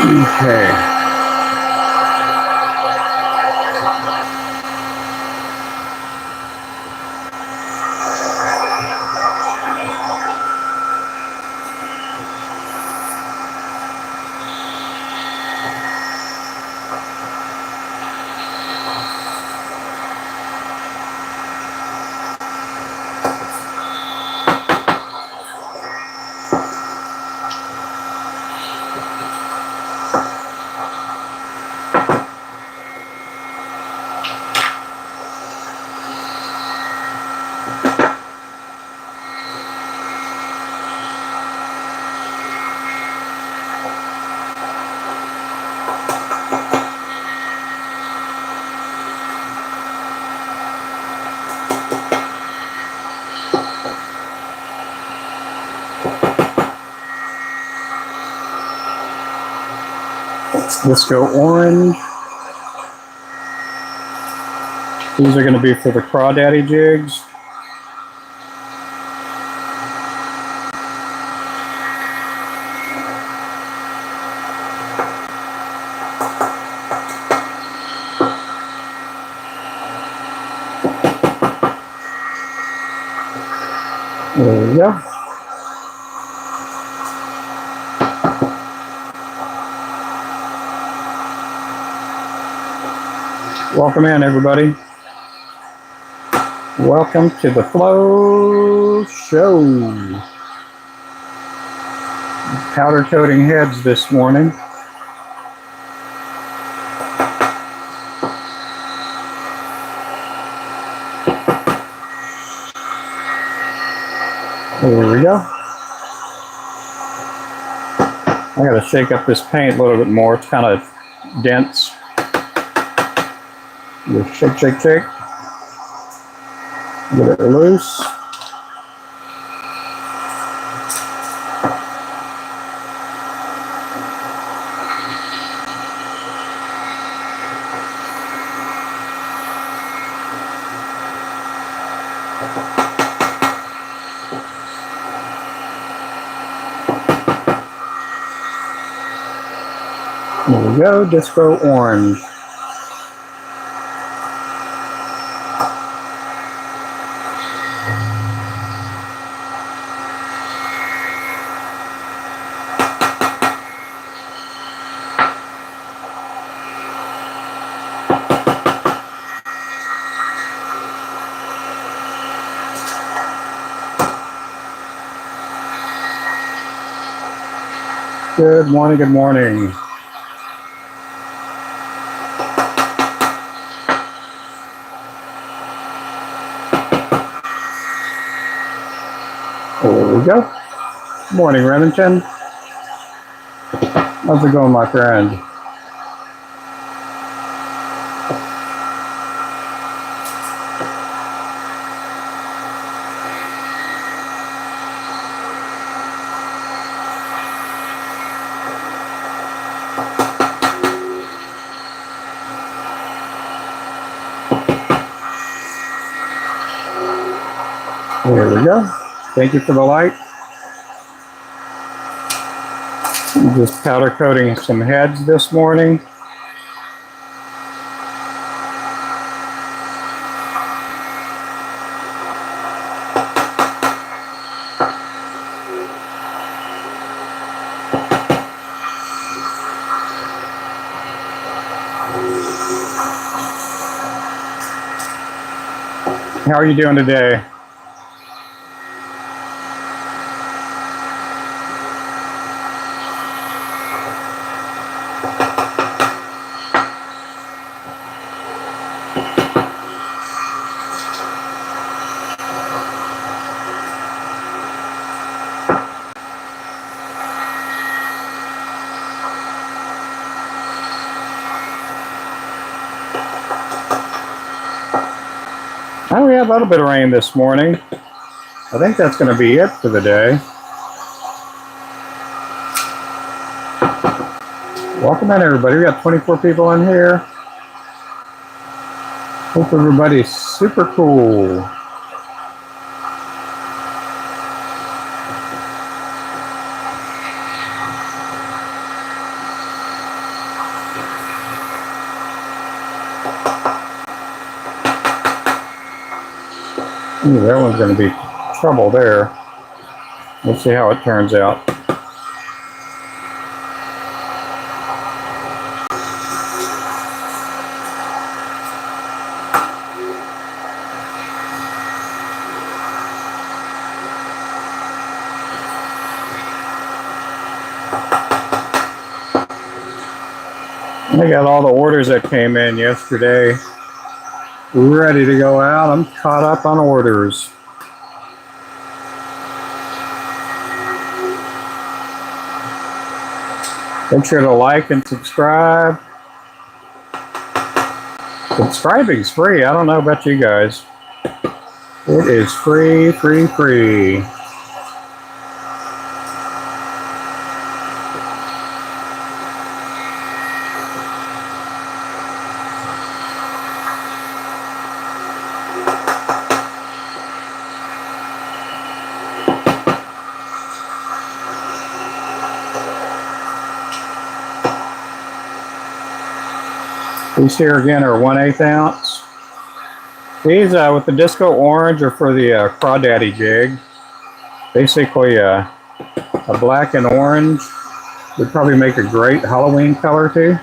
Okay. Let's go orange. These are going to be for the crawdaddy jigs. There we go. Welcome in, everybody. Welcome to the Flow Show. Powder coating heads this morning. There we go. I gotta shake up this paint a little bit more. It's kind of dense. Just shake, shake, shake. Get it loose. There we go, disco orange. Good morning, good morning. There we go. Good morning, Remington. How's it going, my friend? There we go. Thank you for the light. I'm just powder coating some heads this morning. How are you doing today? Oh, we had a little bit of rain this morning. I think that's going to be it for the day. Welcome in, everybody. We got 24 people in here. Hope everybody's super cool. Ooh, that one's going to be trouble there. Let's see how it turns out. I got all the orders that came in yesterday ready to go out. I'm caught up on orders. Make sure to like and subscribe. Subscribing's free. I don't know about you guys. It is free, free, free. These here again are 1/8 ounce. These with the disco orange are for the Crawdaddy jig. Basically a black and orange would probably make a great Halloween color too.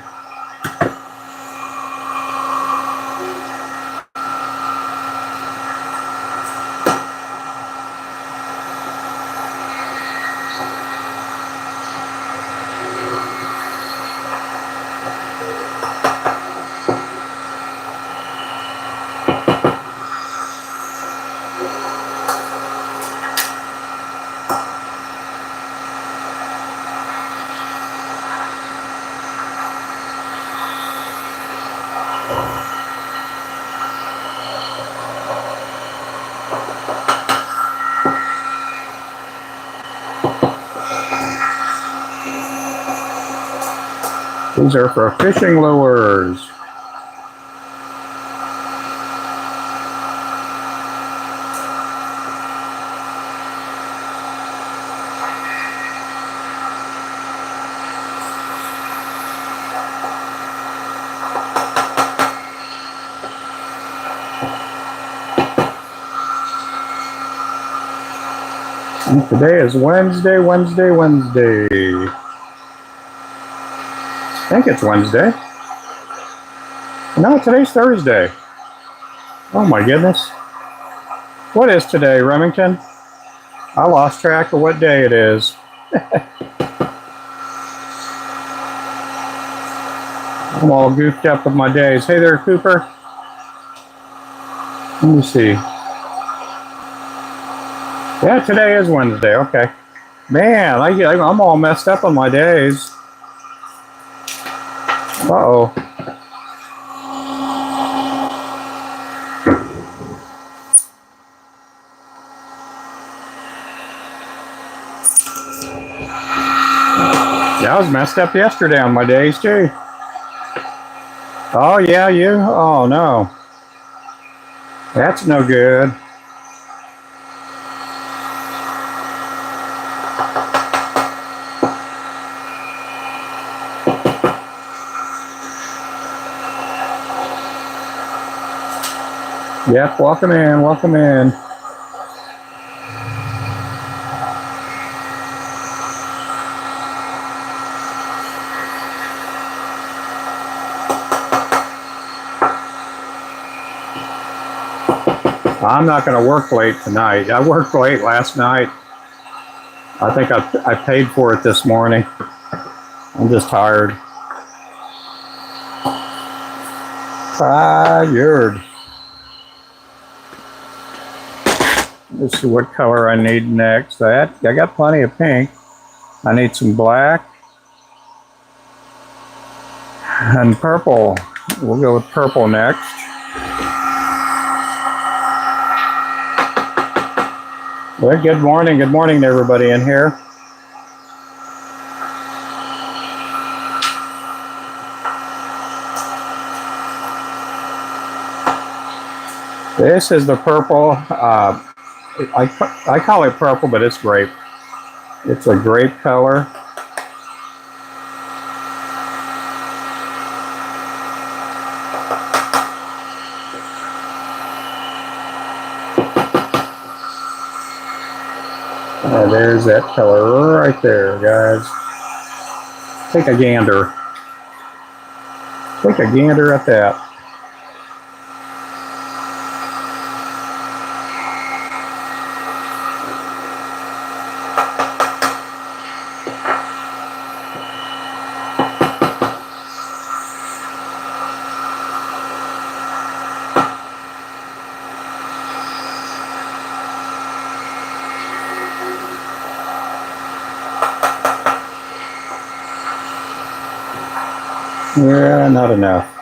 These are for fishing lures. And today is Wednesday. I think it's Wednesday. No, today's Thursday. Oh my goodness. What is today, Remington? I lost track of what day it is. I'm all goofed up with my days. Hey there, Cooper. Let me see. Yeah, today is Wednesday. Okay. Man, I'm all messed up on my days. Uh-oh. Yeah, I was messed up yesterday on my days too. Oh yeah, you? Oh no. That's no good. Yep, welcome in, welcome in. I'm not going to work late tonight. I worked late last night. I think I paid for it this morning. I'm just tired. Tired. Let's see what color I need next. I got plenty of pink. I need some black and purple. We'll go with purple next. Well, good morning to everybody in here. This is the purple. I call it purple, but it's grape. It's a grape color. There's that color right there, guys. Take a gander. Take a gander at that. Yeah, not enough.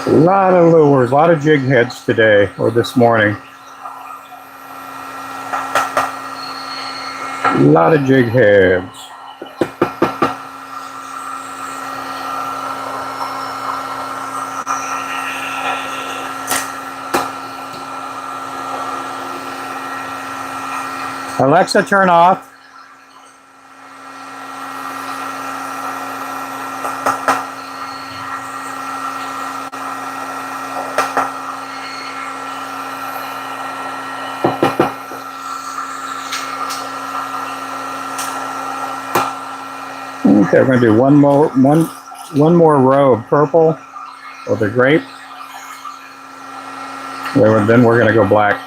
A lot of lures, a lot of jig heads today, or this morning. A lot of jig heads. Alexa, turn off. Okay, we're going to do one more row of purple or the grape. Then we're going to go black.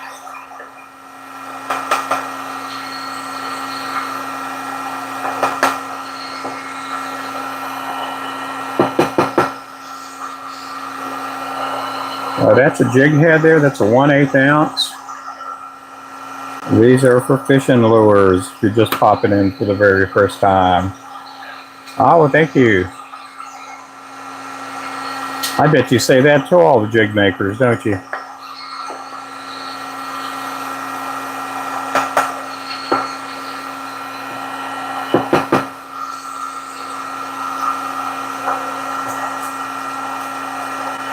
That's a jig head there. That's a 1/8 ounce. These are for fishing lures if you're just popping in for the very first time. Oh, well, thank you. I bet you say that to all the jig makers, don't you?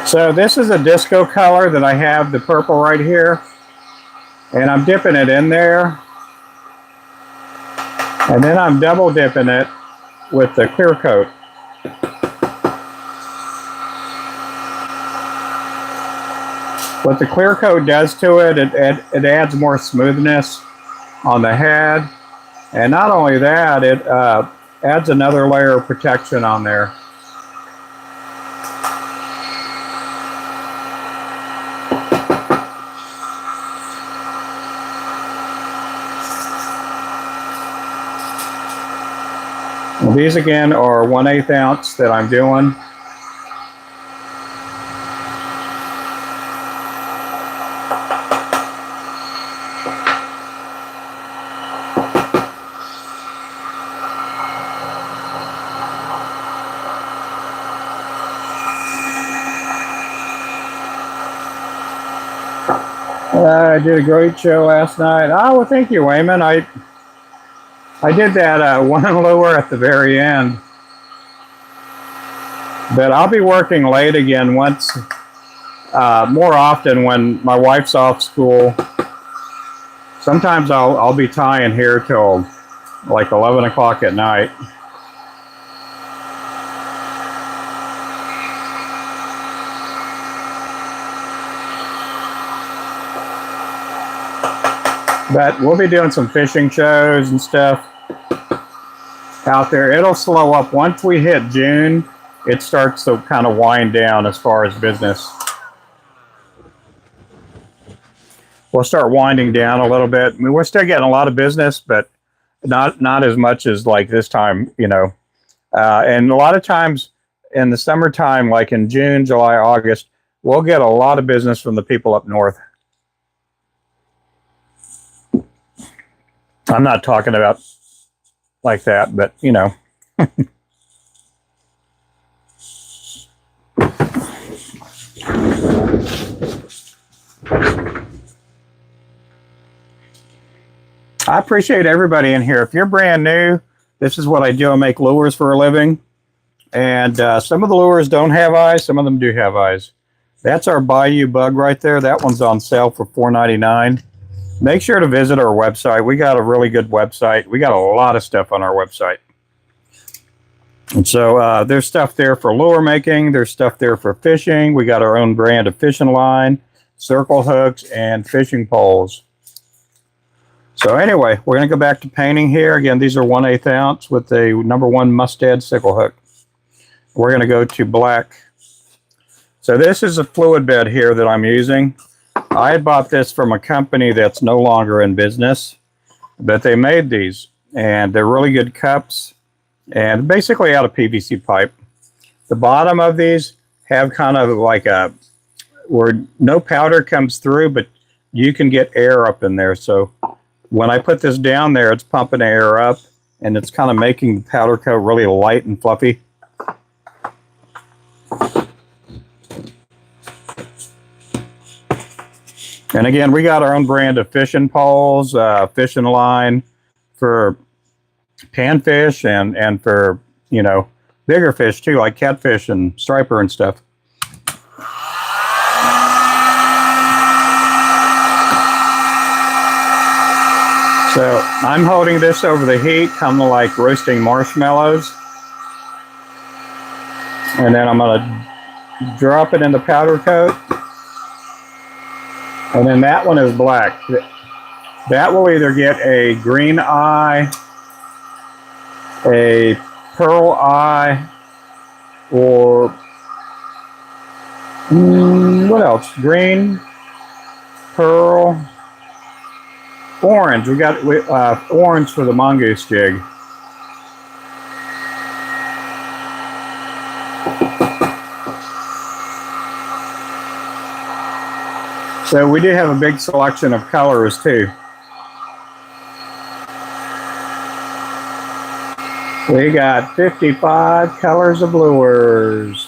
So this is a disco color that I have, the purple right here. And I'm dipping it in there. And then I'm double dipping it with the clear coat. What the clear coat does to it, it adds more smoothness on the head. And not only that, it adds another layer of protection on there. Well, these again are 1/8 ounce that I'm doing. I did a great show last night. Oh, well, thank you, Wayman. I did that one lure at the very end. But I'll be working late again once, more often when my wife's off school. Sometimes I'll be tying here till like 11 o'clock at night. But we'll be doing some fishing shows and stuff out there. It'll slow up once we hit June. It starts to kind of wind down as far as business. we'll start winding down a little bit. I mean, we're still getting a lot of business, but not as much as like this time, you know. And a lot of times in the summertime, like in June, July, August, we'll get a lot of business from the people up north. I'm not talking about like that, but you know. I appreciate everybody in here. If you're brand new, this is what I do. I make lures for a living. And some of the lures don't have eyes. Some of them do have eyes. That's our Bayou Bug right there. That one's on sale for $4.99. Make sure to visit our website. We got a really good website. We got a lot of stuff on our website. And so there's stuff there for lure making. There's stuff there for fishing. We got our own brand of fishing line, circle hooks, and fishing poles. So anyway, we're going to go back to painting here. Again, these are 1/8 ounce with a #1 mustad sickle hook. We're going to go to black. So this is a fluid bed here that I'm using. I had bought this from a company that's no longer in business, but they made these, and they're really good cups, and basically out of PVC pipe. The bottom of these have kind of like a, where no powder comes through, but you can get air up in there. So when I put this down there, it's pumping air up, and it's kind of making the powder coat really light and fluffy. And again, we got our own brand of fishing poles, fishing line for panfish and for, you know, bigger fish too, like catfish and striper and stuff. So I'm holding this over the heat, kind of like roasting marshmallows. And then I'm going to drop it in the powder coat. And then that one is black. That will either get a green eye, a pearl eye, or what else? Green, pearl, orange. We got orange for the mongoose jig. So we do have a big selection of colors too. We got 55 colors of lures.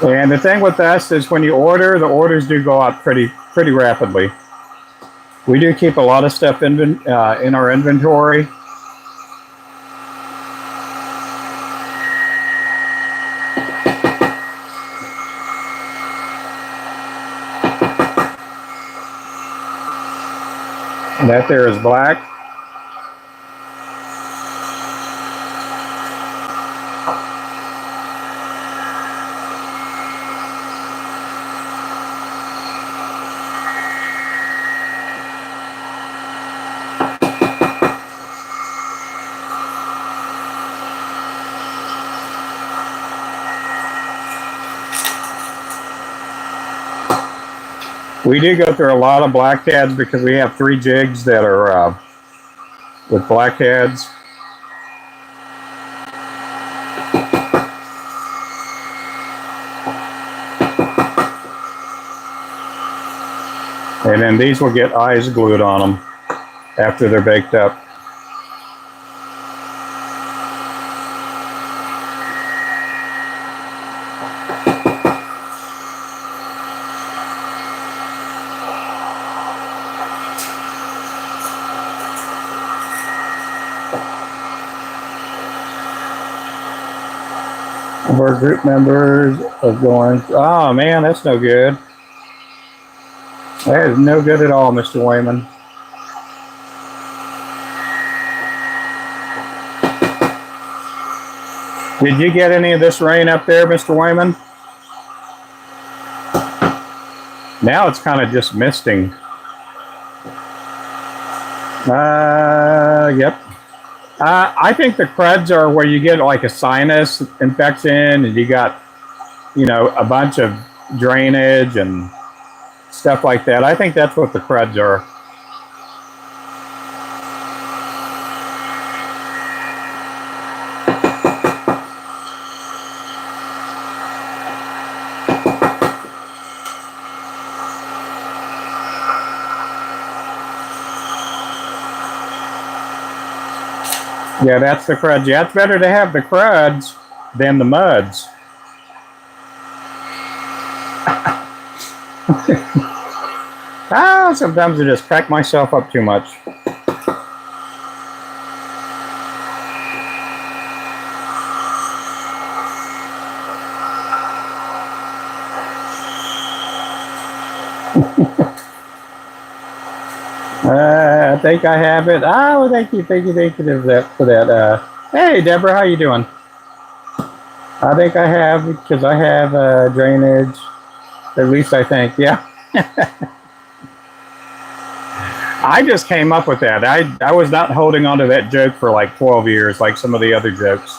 And the thing with us is when you order, the orders do go out pretty rapidly. We do keep a lot of stuff in our inventory. And that there is black. We do go through a lot of blackheads because we have 3 jigs that are with blackheads. And then these will get eyes glued on them after they're baked up. Our group members are going, oh man, that's no good. That is no good at all, Mr. Wayman. Did you get any of this rain up there, Mr. Wayman? Now it's kind of just misting. Yep. I think the cruds are where you get like a sinus infection and you got, you know, a bunch of drainage and stuff like that. I think that's what the cruds are. Yeah, that's the cruds. Yeah, it's better to have the cruds than the muds. Sometimes I just crack myself up too much. I think I have it. Oh, thank you for that. Hey, Deborah, how you doing? I think I have, because I have drainage. At least I think, yeah. I just came up with that. I was not holding on to that joke for like 12 years, like some of the other jokes.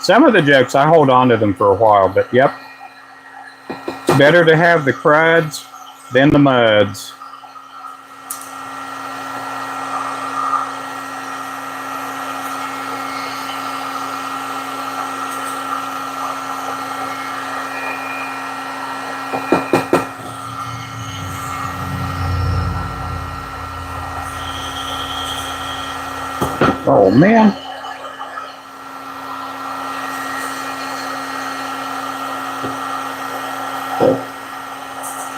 Some of the jokes, I hold on to them for a while, but yep. It's better to have the cruds than the muds. Oh, man.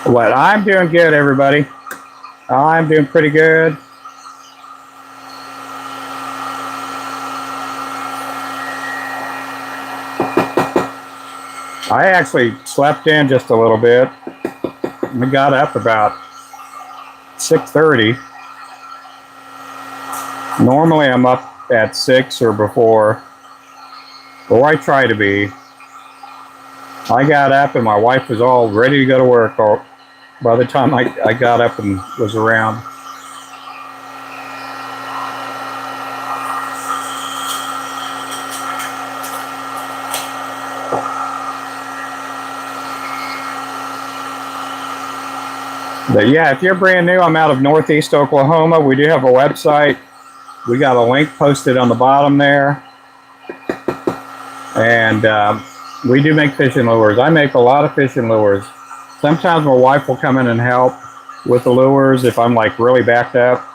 What? I'm doing good, everybody. I'm doing pretty good. I actually slept in just a little bit. We got up about 6:30. Normally I'm up at 6 or before, or I try to be. I got up and my wife was all ready to go to work by the time I got up and was around. But yeah, if you're brand new, I'm out of Northeast Oklahoma. We do have a website. We got a link posted on the bottom there. And we do make fishing lures. I make a lot of fishing lures. Sometimes my wife will come in and help with the lures if I'm like really backed up.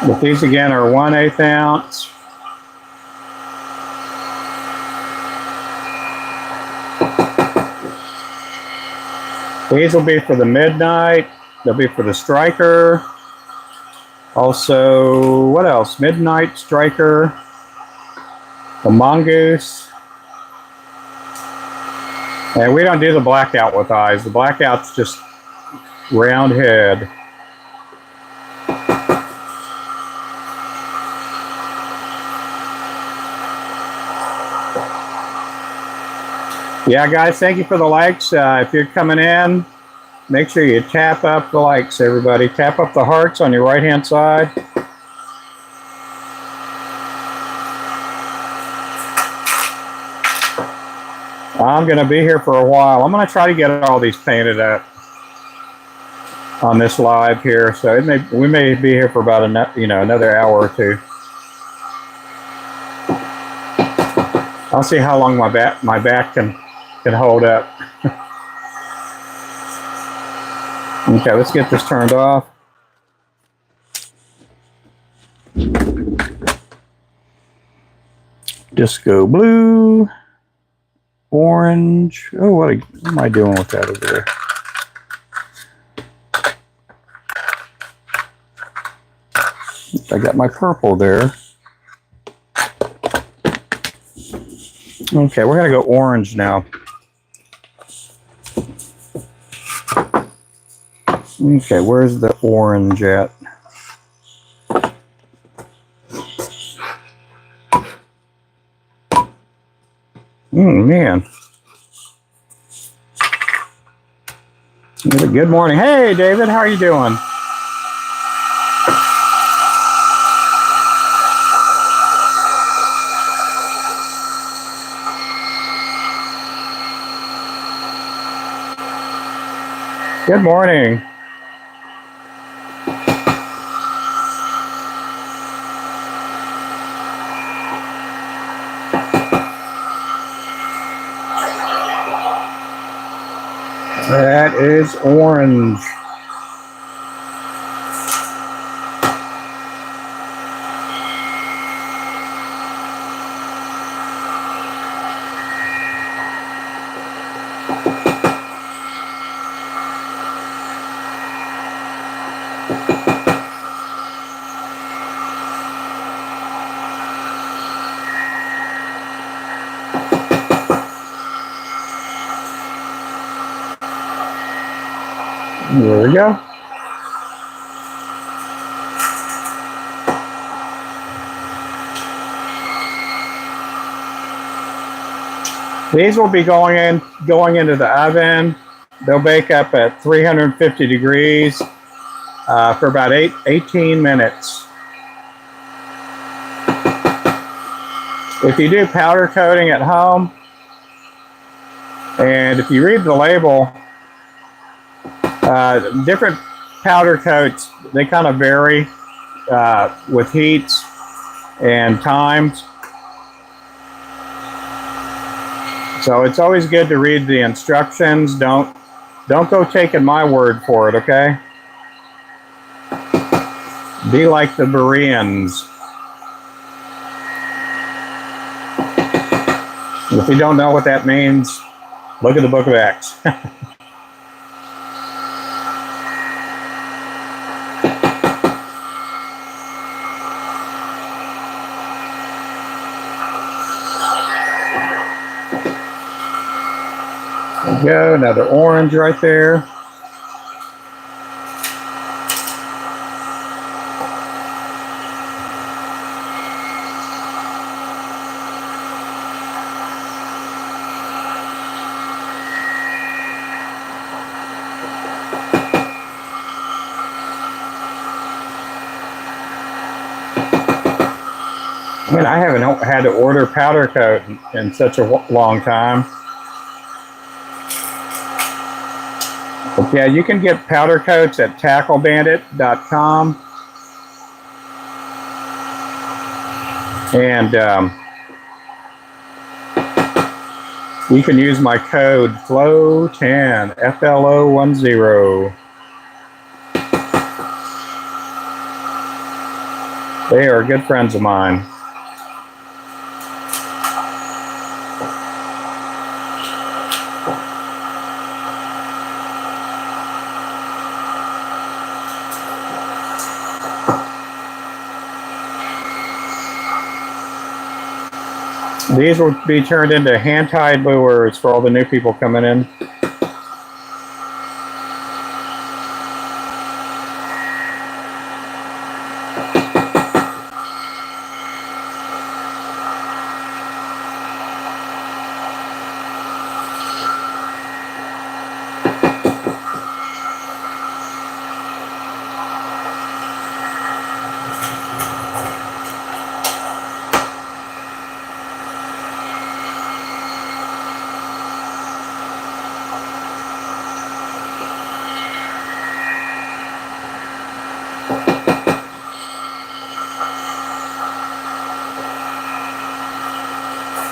But these again are 1/8 ounce. These will be for the midnight. They'll be for the striker. Also, what else? Midnight striker. The mongoose. And we don't do the blackout with eyes. The blackout's just round head. Yeah, guys, thank you for the likes. If you're coming in, make sure you tap up the likes, everybody. Tap up the hearts on your right-hand side. I'm going to be here for a while. I'm going to try to get all these painted up on this live here. So we may be here for about another hour or two. I'll see how long my back can hold up. Okay, let's get this turned off. Disco blue, orange. Oh, what am I doing with that over there? I got my purple there. Okay, we're gonna go orange now. Okay, where's the orange at? Man. Good morning. Hey, David, how are you doing? Good morning. That is orange. There we go. These will be going into the oven. They'll bake up at 350 degrees for about 18 minutes. If you do powder coating at home, and if you read the label, different powder coats, they kind of vary with heats and times. So it's always good to read the instructions. Don't go taking my word for it, okay? Be like the Bereans. If you don't know what that means, look at the Book of Acts. There we go, another orange right there. I mean, I haven't had to order powder coat in such a long time. But yeah, you can get powder coats at tacklebandit.com. And you can use my code FLOW10, FLO10. They are good friends of mine. These will be turned into hand-tied lures for all the new people coming in.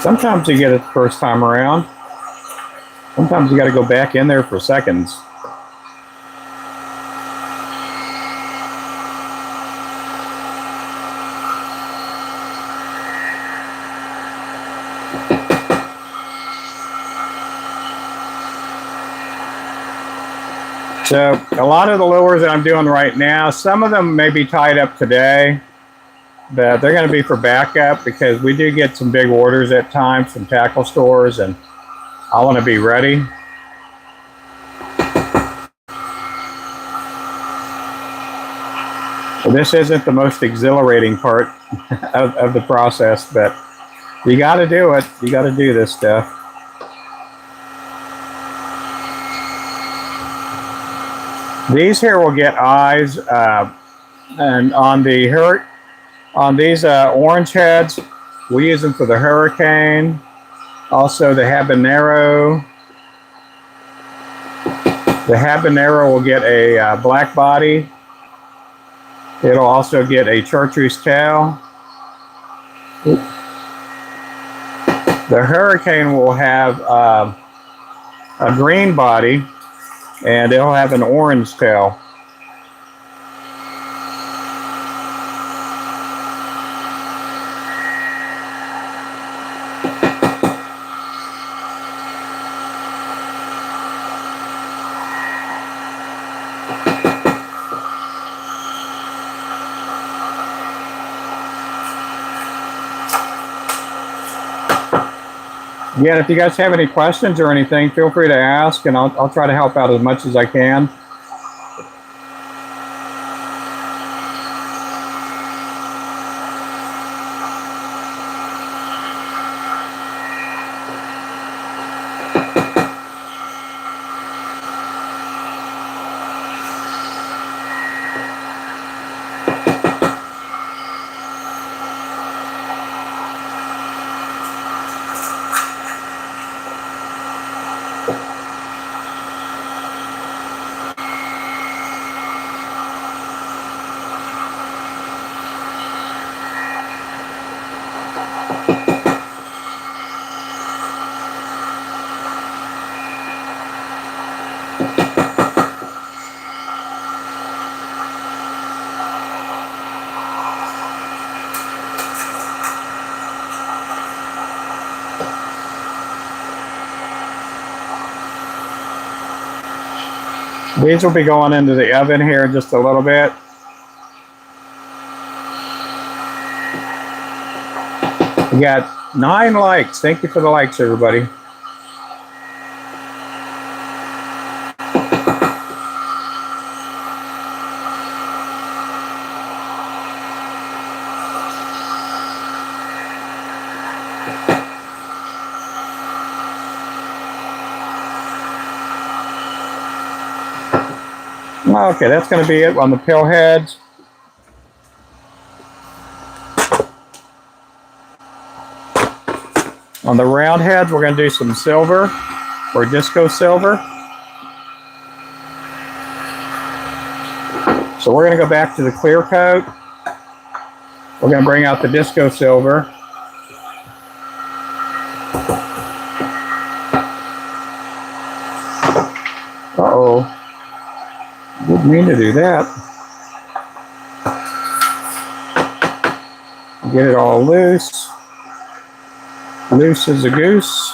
Sometimes you get it the first time around. Sometimes you got to go back in there for seconds. So a lot of the lures that I'm doing right now, some of them may be tied up today. but they're going to be for backup because we do get some big orders at times from tackle stores, and I want to be ready. Well, this isn't the most exhilarating part of the process, but you got to do it. You got to do this stuff. These here will get eyes, and on these orange heads, we use them for the Hurricane, also the Habanero. The Habanero will get a black body. It'll also get a chartreuse tail. The Hurricane will have a green body, and it'll have an orange tail. Yeah, if you guys have any questions or anything, feel free to ask, and I'll try to help out as much as I can. These will be going into the oven here in just a little bit. We got 9 likes. Thank you for the likes, everybody. Okay, that's going to be it on the pill heads. On the round heads, we're going to do some silver or disco silver. So we're going to go back to the clear coat. We're going to bring out the disco silver. Uh-oh. Didn't mean to do that. Get it all loose. Loose as a goose.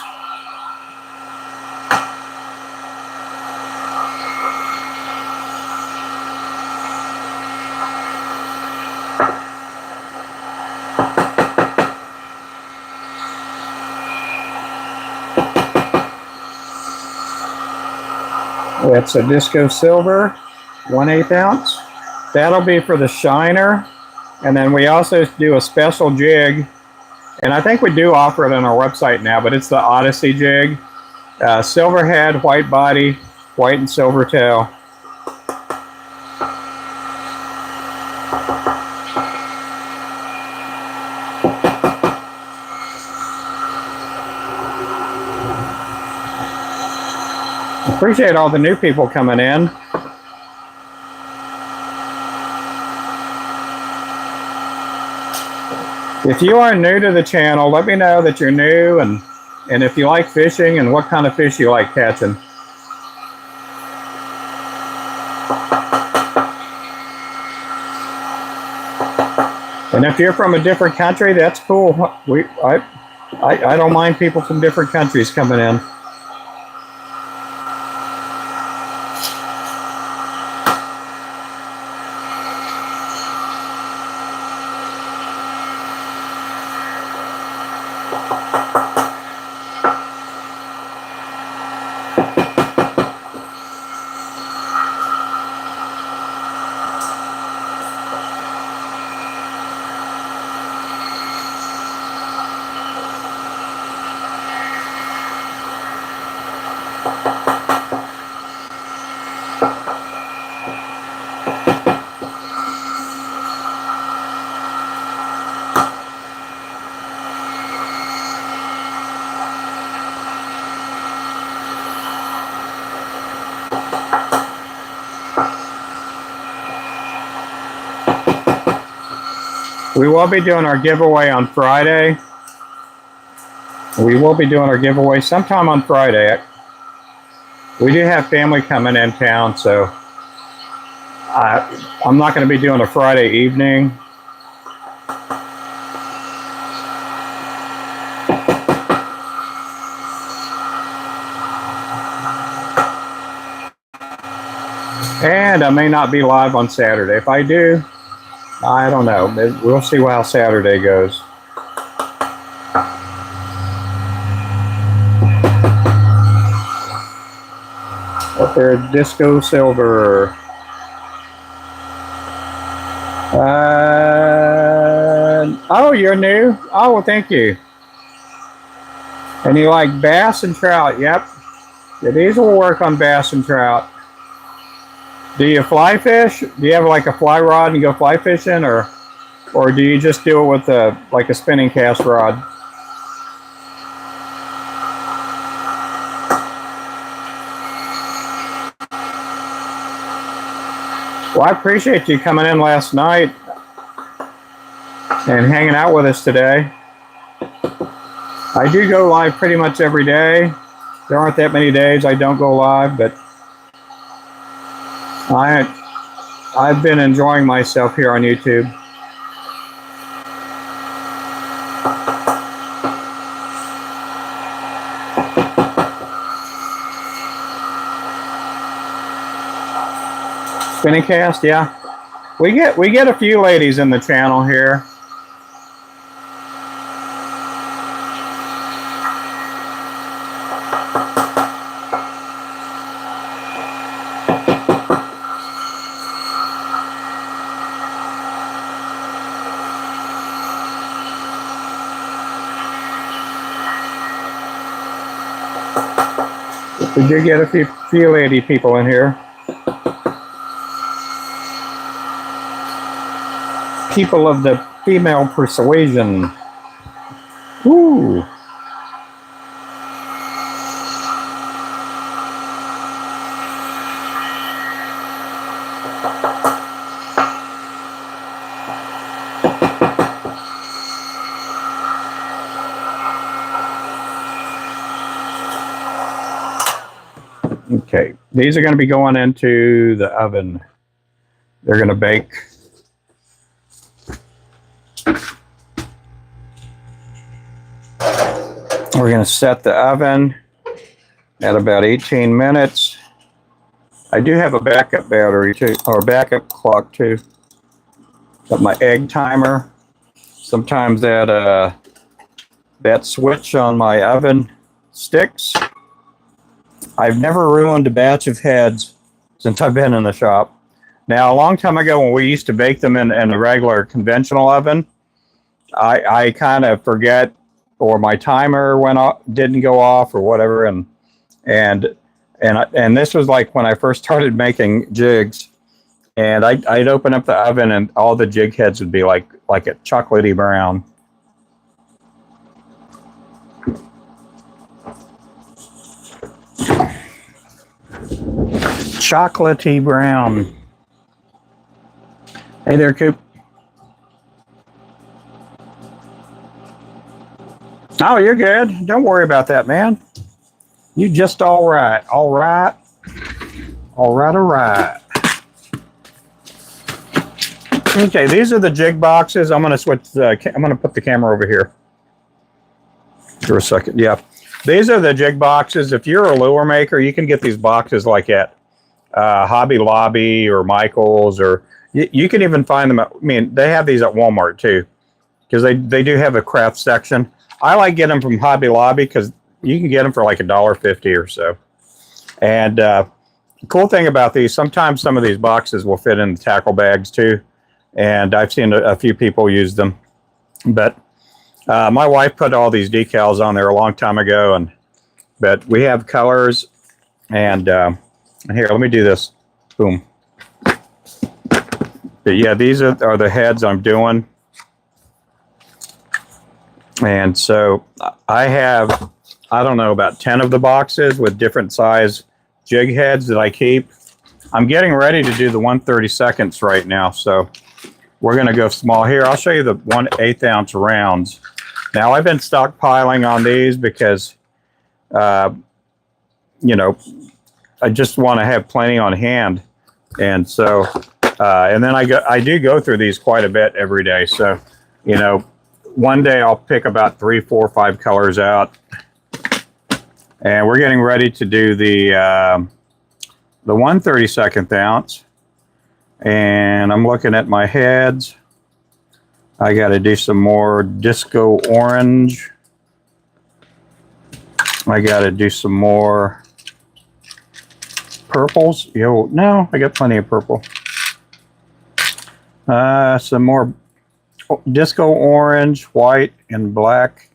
That's a disco silver, 1/8 ounce. That'll be for the shiner. And then we also do a special jig. And I think we do offer it on our website now, but it's the Odyssey jig. Silver head, white body, white and silver tail. Appreciate all the new people coming in. If you are new to the channel, let me know that you're new and if you like fishing and what kind of fish you like catching. And if you're from a different country, that's cool. I don't mind people from different countries coming in. We will be doing our giveaway on Friday. We will be doing our giveaway sometime on Friday. We do have family coming in town, so I'm not going to be doing a Friday evening. And I may not be live on Saturday. If I do, I don't know. We'll see how Saturday goes. Up there, Disco Silver. Oh, you're new? Oh, well, thank you. And you like bass and trout? Yep. Yeah, these will work on bass and trout. Do you fly fish? Do you have like a fly rod and go fly fishing, or do you just do it with like a spinning cast rod? Well, I appreciate you coming in last night and hanging out with us today. I do go live pretty much every day. There aren't that many days I don't go live, but I've been enjoying myself here on YouTube. Spinning cast, yeah. We get a few ladies in the channel here. We did get a few lady people in here. People of the female persuasion. Ooh. Okay, these are going to be going into the oven. They're going to bake. We're going to set the oven at about 18 minutes. I do have a backup battery too, or backup clock too. Got my egg timer. Sometimes that switch on my oven sticks. I've never ruined a batch of heads since I've been in the shop. Now, a long time ago when we used to bake them in a regular conventional oven, I kind of forget, or my timer didn't go off or whatever, and this was like when I first started making jigs, and I'd open up the oven and all the jig heads would be like a chocolatey brown. Chocolatey brown. Hey there, Coop. Oh, you're good. Don't worry about that, man. You just all right. All right. All right, all right. Okay, these are the jig boxes. I'm going to switch I'm going to put the camera over here for a second. Yeah. These are the jig boxes. If you're a lure maker, you can get these boxes like at Hobby Lobby or Michael's, or you can even find them at, I mean, they have these at Walmart too, because they do have a craft section. I like getting them from Hobby Lobby because you can get them for like $1.50 or so. And the cool thing about these, sometimes some of these boxes will fit in the tackle bags too. And I've seen a few people use them. But my wife put all these decals on there a long time ago. But we have colors. And here, let me do this. Boom. But yeah, these are the heads I'm doing. And so I have, I don't know, about 10 of the boxes with different size jig heads that I keep. I'm getting ready to do the 1/32 right now. So we're going to go small here. I'll show you the 1/8 ounce rounds. Now I've been stockpiling on these because, you know, I just want to have plenty on hand. And so, and then I do go through these quite a bit every day. So, you know, one day I'll pick about 3, 4, 5 colors out. And we're getting ready to do the 1/32 ounce. And I'm looking at my heads. I got to do some more disco orange. I got to do some more purples. No, I got plenty of purple. Some more disco orange, white, and black.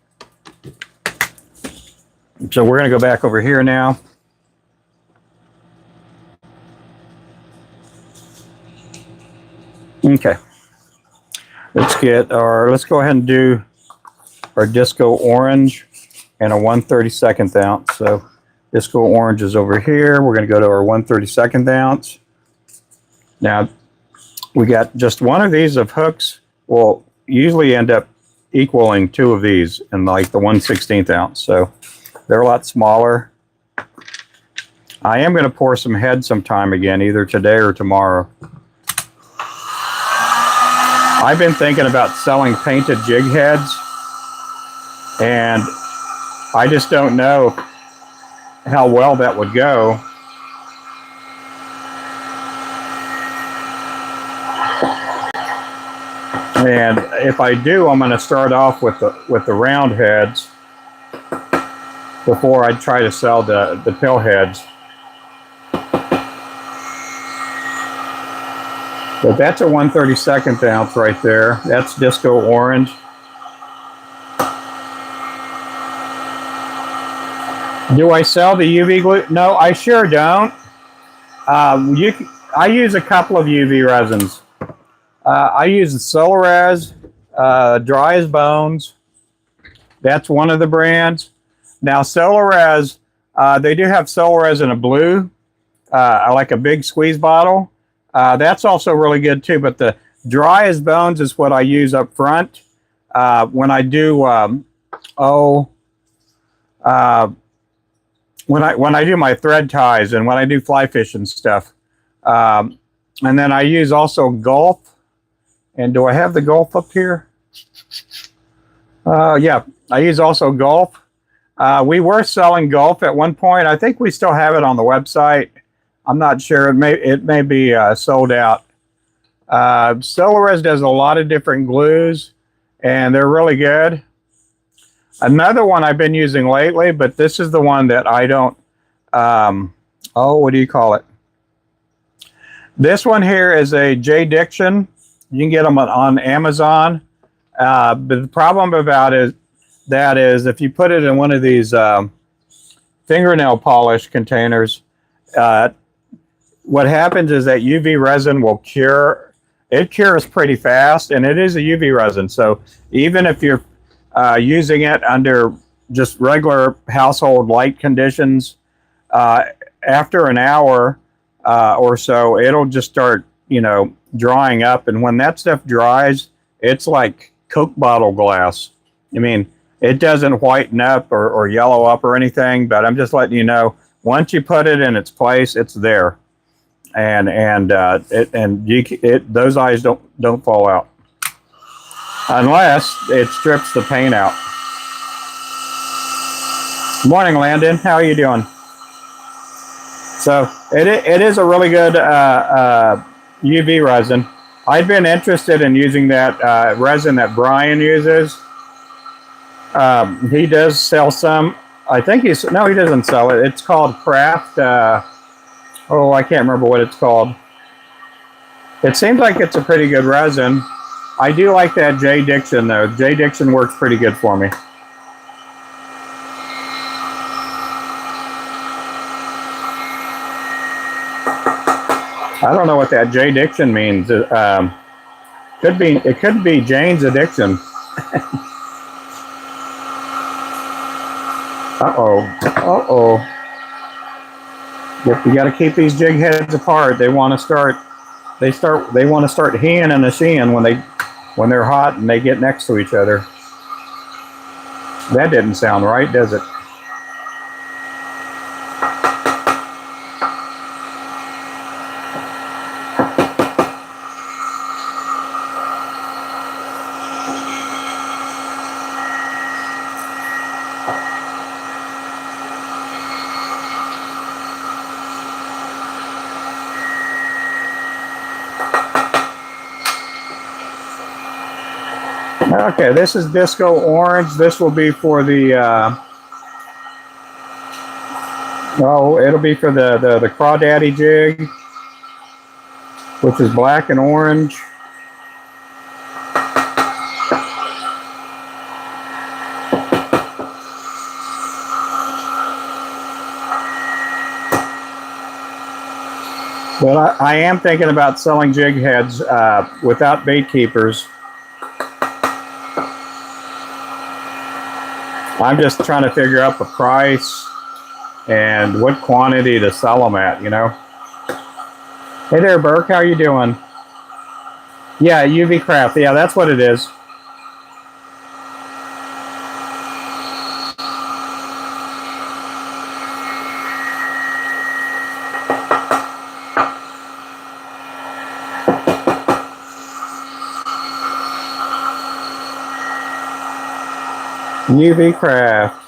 So we're going to go back over here now. Okay. Let's go ahead and do our disco orange and a 1/32 ounce. So disco orange is over here. We're going to go to our 1/32 ounce. Now, we got just one of these of hooks. Will usually end up equaling 2 of these in like the 1/16 ounce. So they're a lot smaller. I am going to pour some head sometime again, either today or tomorrow. I've been thinking about selling painted jig heads, and I just don't know how well that would go. And if I do, I'm going to start off with the round heads before I try to sell the pill heads. But that's a 1/32 ounce right there. That's disco orange. Do I sell the UV glue? No, I sure don't. I use a couple of UV resins. I use the Solarez, Dry as Bones. That's one of the brands. Now Solarez, they do have Solarez in a blue, like a big squeeze bottle. That's also really good too, but the Dry as Bones is what I use up front when I do when I do my thread ties and when I do fly fishing stuff. And then I use also Gulf. And do I have the Gulf up here? Yeah, I use also Gulf. We were selling Gulf at one point. I think we still have it on the website. I'm not sure. It may be sold out. Solarez does a lot of different glues, and they're really good. Another one I've been using lately, but this is the one that I don't. What do you call it? This one here is a J Diction. You can get them on Amazon. But the problem about that is if you put it in one of these fingernail polish containers, what happens is that UV resin will cure. It cures pretty fast, and it is a UV resin. So even if you're using it under just regular household light conditions, after an hour or so, it'll just start, drying up. And when that stuff dries, it's like Coke bottle glass. I mean, it doesn't whiten up or yellow up or anything, but I'm just letting you know, once you put it in its place, it's there. And those eyes don't fall out unless it strips the paint out. Morning, Landon. How are you doing? So it is a really good UV resin. I've been interested in using that resin that Brian uses. He does sell some. I think he doesn't sell it. It's called Craft. I can't remember what it's called. It seems like it's a pretty good resin. I do like that J Diction though. J Diction works pretty good for me. I don't know what that J Diction means. It could be Jane's Addiction. Uh-oh. Yep, you got to keep these jig heads apart. They want to start they want to start heeing and a-sheeing when they're hot and they get next to each other. That didn't sound right, does it? Okay, this is Disco Orange. This will be for the, it'll be for the Crawdaddy jig, which is black and orange. But I am thinking about selling jig heads without bait keepers. I'm just trying to figure out the price and what quantity to sell them at, you know. Hey there, Burke, how you doing? Yeah, UV Craft, yeah, that's what it is. UV Craft.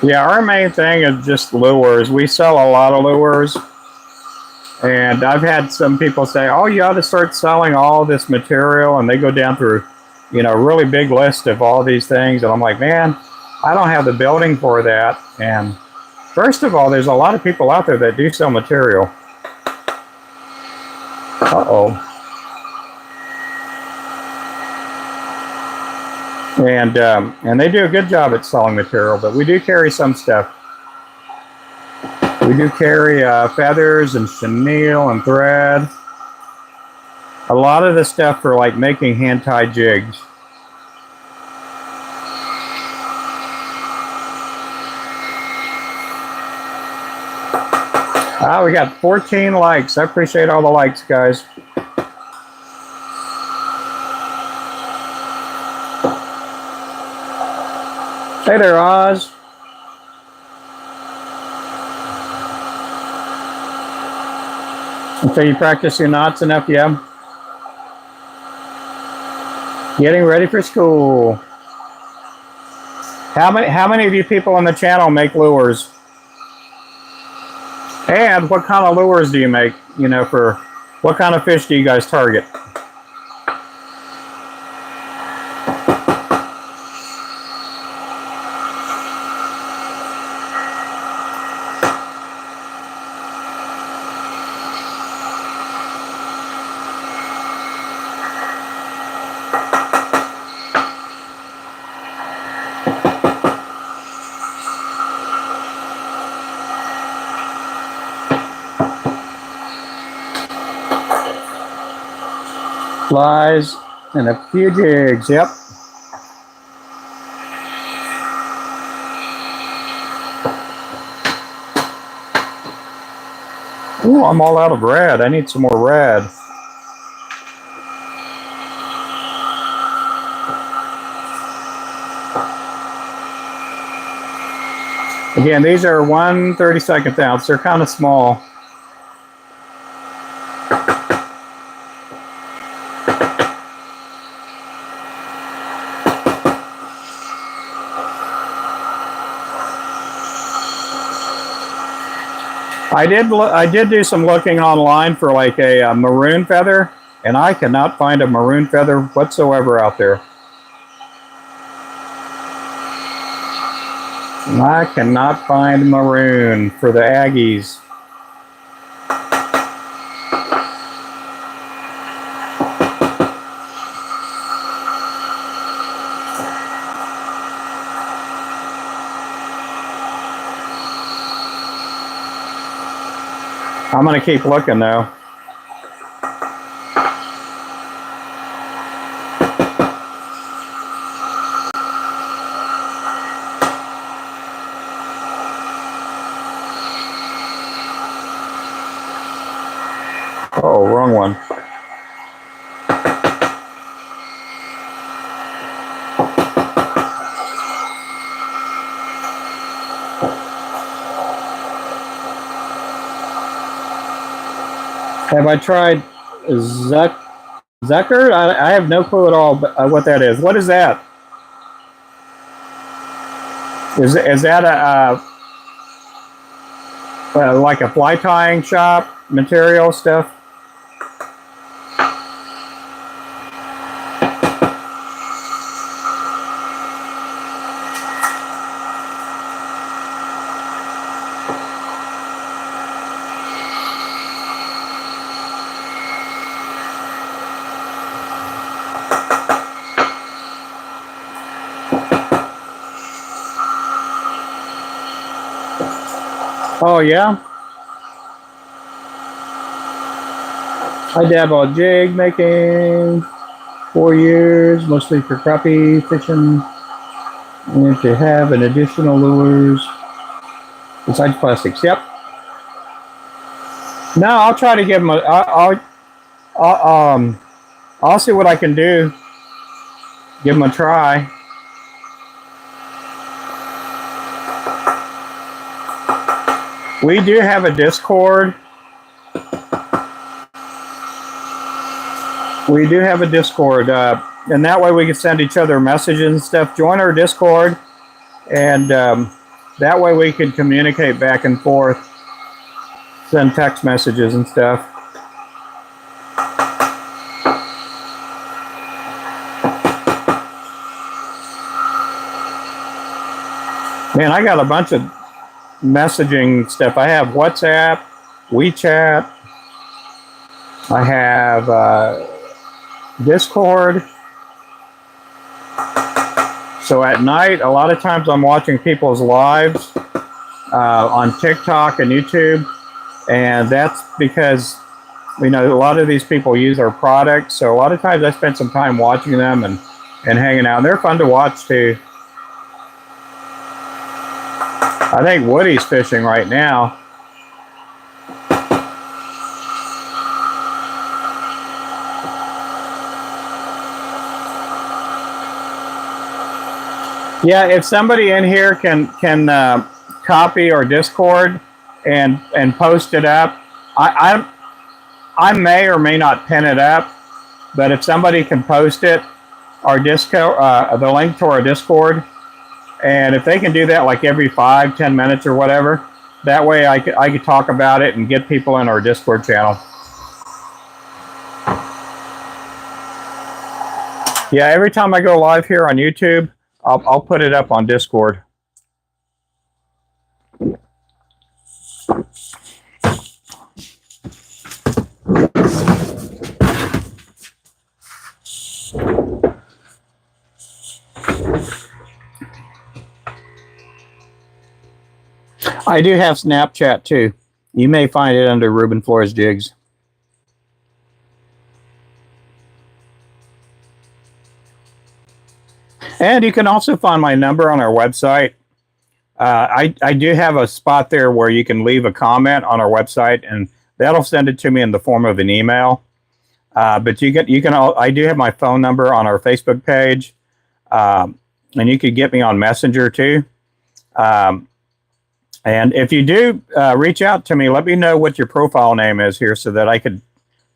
Yeah, our main thing is just lures. We sell a lot of lures. And I've had some people say, oh, you ought to start selling all this material. And they go down through, you know, a really big list of all these things. And I'm like, man, I don't have the building for that. And first of all, there's a lot of people out there that do sell material. Uh-oh. And they do a good job at selling material, but we do carry some stuff. We do carry feathers and chenille and thread. A lot of the stuff for like making hand-tied jigs. We got 14 likes. I appreciate all the likes, guys. Hey there, Oz. So you practice your knots enough, yeah? Getting ready for school. How many of you people on the channel make lures? And what kind of lures do you make? You know, for what kind of fish do you guys target? Flies and a few jigs, yep. Ooh, I'm all out of rad. I need some more rad. Again, these are 1/32 ounce. They're kind of small. I did do some looking online for like a maroon feather, and I cannot find a maroon feather whatsoever out there. I cannot find maroon for the Aggies. I'm going to keep looking though. Oh, wrong one. Have I tried Zucker? I have no clue at all what that is. What is that? Is that like a fly tying shop material stuff? Oh yeah, I dabble jig making 4 years, mostly for crappie fishing, and to have an additional lures besides plastics. Yep. No, I'll try to give them I'll see what I can do. Give them a try. We do have a Discord. And that way we can send each other messages and stuff. Join our Discord, and that way we can communicate back and forth, send text messages and stuff. Man, I got a bunch of messaging stuff. I have WhatsApp, WeChat, I have Discord. So at night, a lot of times I'm watching people's lives on TikTok and YouTube, and that's because a lot of these people use our products. So a lot of times I spend some time watching them and hanging out. And they're fun to watch too. I think Woody's fishing right now. Yeah, if somebody in here can copy our Discord and post it up, I may or may not pin it up, but if somebody can post it, our Discord, the link to our Discord. And if they can do that like every 5-10 minutes or whatever, that way I could talk about it and get people in our Discord channel. Yeah, every time I go live here on YouTube, I'll put it up on Discord. I do have Snapchat too. You may find it under Ruben Flores Jigs. And you can also find my number on our website. I do have a spot there where you can leave a comment on our website, and that'll send it to me in the form of an email. But I do have my phone number on our Facebook page, and you could get me on Messenger too. And if you do reach out to me, let me know what your profile name is here so that I could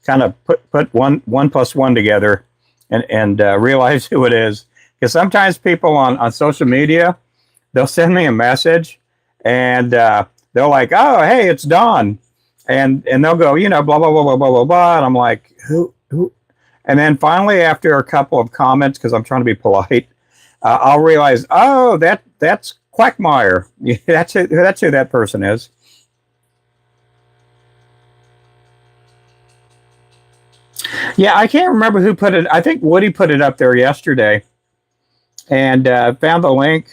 kind of put one plus one together and realize who it is. Because sometimes people on social media, they'll send me a message and they're like, oh, hey, it's Don. And they'll go, blah, blah, blah, blah, blah, blah, blah. And I'm like, who? And then finally, after a couple of comments, because I'm trying to be polite, I'll realize, oh, that's Quackmire. That's who that person is. Yeah, I can't remember who put it. I think Woody put it up there yesterday, and found the link.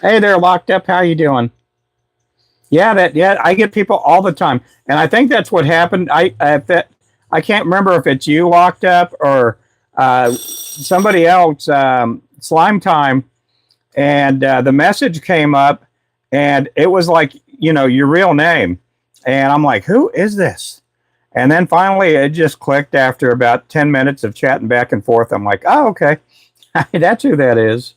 Hey there, Locked Up. How you doing? Yeah, I get people all the time, and I think that's what happened. I can't remember if it's you locked up or somebody else. Slime time, and the message came up, and it was like your real name, and I'm like, who is this? And then finally, it just clicked after about 10 minutes of chatting back and forth. I'm like, oh, okay, that's who that is.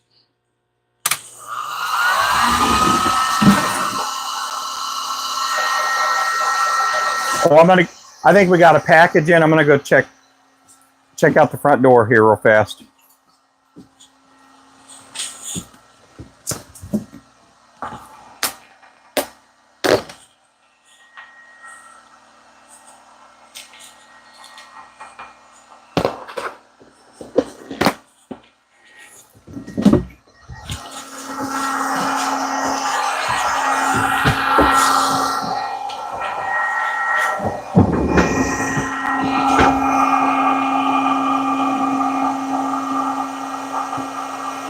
Oh, I think we got a package in. I'm gonna go check out the front door here real fast.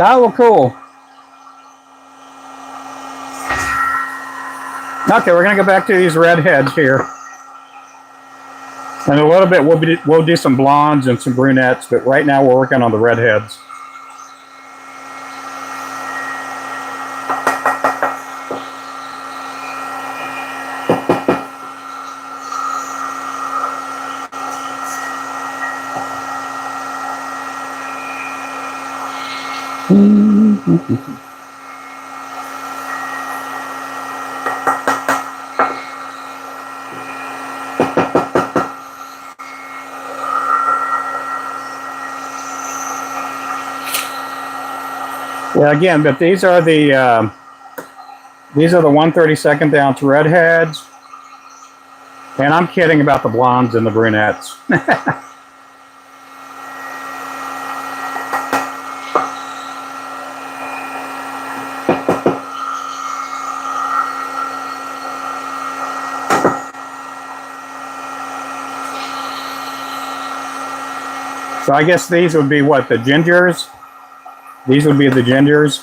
Oh, well, cool. Okay, we're gonna go back to these redheads here. In a little bit, we'll do some blondes and some brunettes, but right now we're working on the redheads. Yeah, again, but these are the 1/32 ounce redheads, and I'm kidding about the blondes and the brunettes. So I guess these would be what, the gingers? These would be the gingers.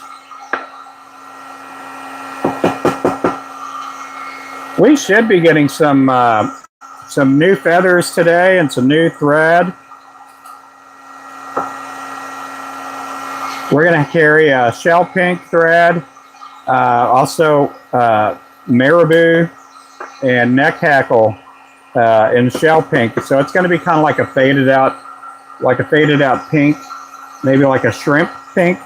We should be getting some new feathers today and some new thread. We're going to carry a shell pink thread, also marabou and neck hackle in shell pink. So it's going to be kind of like a faded out pink, maybe like a shrimp pink.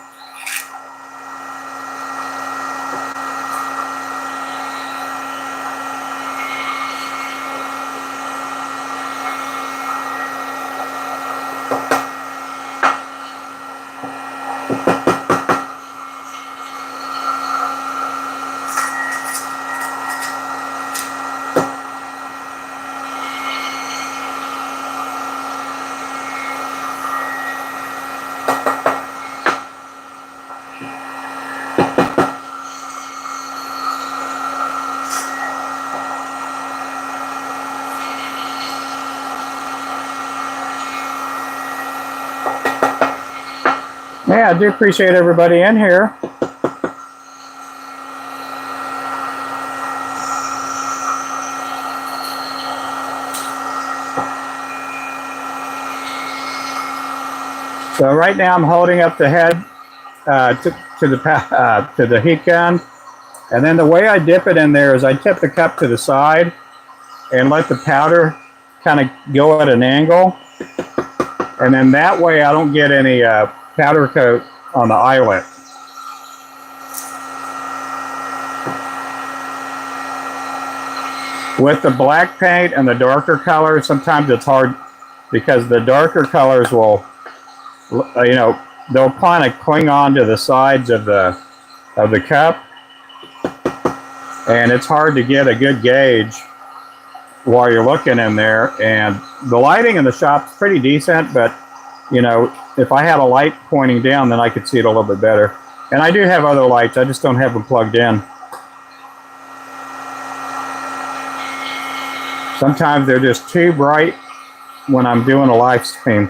Yeah, I do appreciate everybody in here. So right now I'm holding up the head to the heat gun, and then the way I dip it in there is I tip the cup to the side and let the powder kind of go at an angle, and then that way I don't get any powder coat on the eyelet. With the black paint and the darker colors, sometimes it's hard because the darker colors will, they'll kind of cling on to the sides of the cup, and it's hard to get a good gauge while you're looking in there. And the lighting in the shop's pretty decent, but if I had a light pointing down, then I could see it a little bit better. And I do have other lights, I just don't have them plugged in. Sometimes they're just too bright when I'm doing a live stream.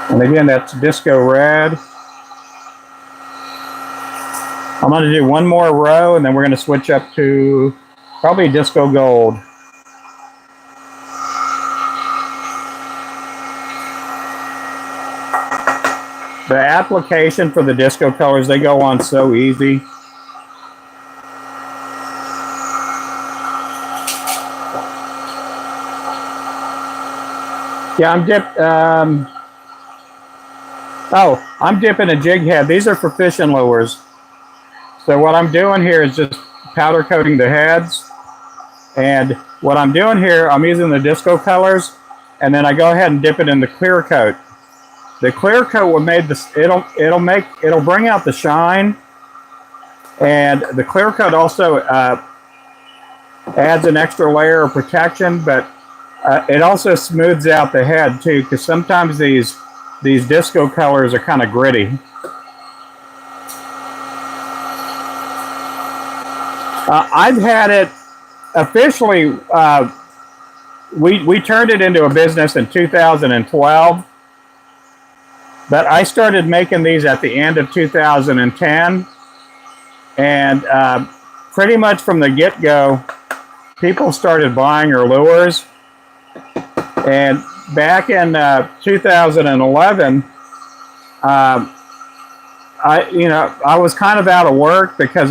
And again, that's disco red. I'm going to do one more row, and then we're going to switch up to probably disco gold. The application for the disco colors, they go on so easy. Yeah, I'm dipping a jig head. These are for fishing lures. So what I'm doing here is just powder coating the heads. And what I'm doing here, I'm using the disco colors, and then I go ahead and dip it in the clear coat. The clear coat will make this, it'll bring out the shine, and the clear coat also adds an extra layer of protection, but it also smooths out the head too, because sometimes these disco colors are kind of gritty. I've had it officially, we turned it into a business in 2012, but I started making these at the end of 2010, and pretty much from the get-go, people started buying our lures. And back in 2011, I was kind of out of work because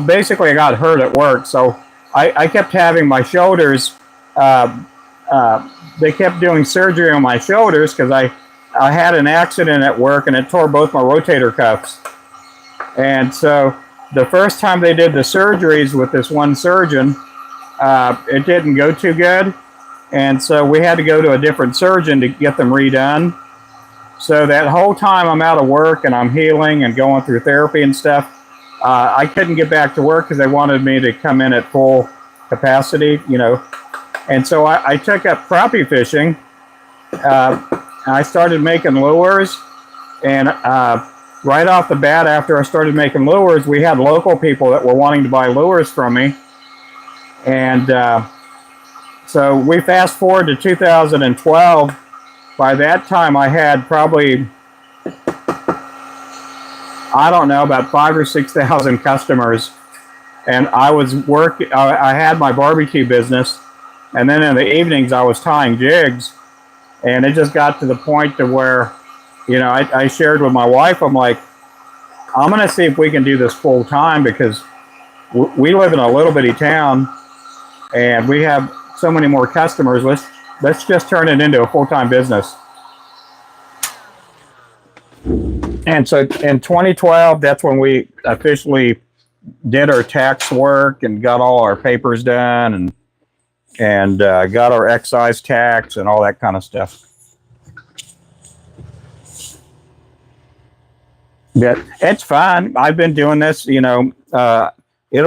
basically I got hurt at work. So I kept having my shoulders, they kept doing surgery on my shoulders because I had an accident at work and it tore both my rotator cuffs. And so the first time they did the surgeries with this one surgeon, it didn't go too good. And so we had to go to a different surgeon to get them redone. So that whole time I'm out of work and I'm healing and going through therapy and stuff, I couldn't get back to work because they wanted me to come in at full capacity, And so I took up crappie fishing. I started making lures, and right off the bat after I started making lures, we had local people that were wanting to buy lures from me. And so we fast forward to 2012. By that time, I had probably, about 5,000 or 6,000 customers. And I was I had my barbecue business. And then in the evenings, I was tying jigs. And it just got to the point to where, I shared with my wife, I'm like, I'm going to see if we can do this full time, because we live in a little bitty town and we have so many more customers. Let's just turn it into a full-time business. And so in 2012, that's when we officially did our tax work and got all our papers done and got our excise tax and all that kind of stuff. But it's fine. I've been doing this, it'll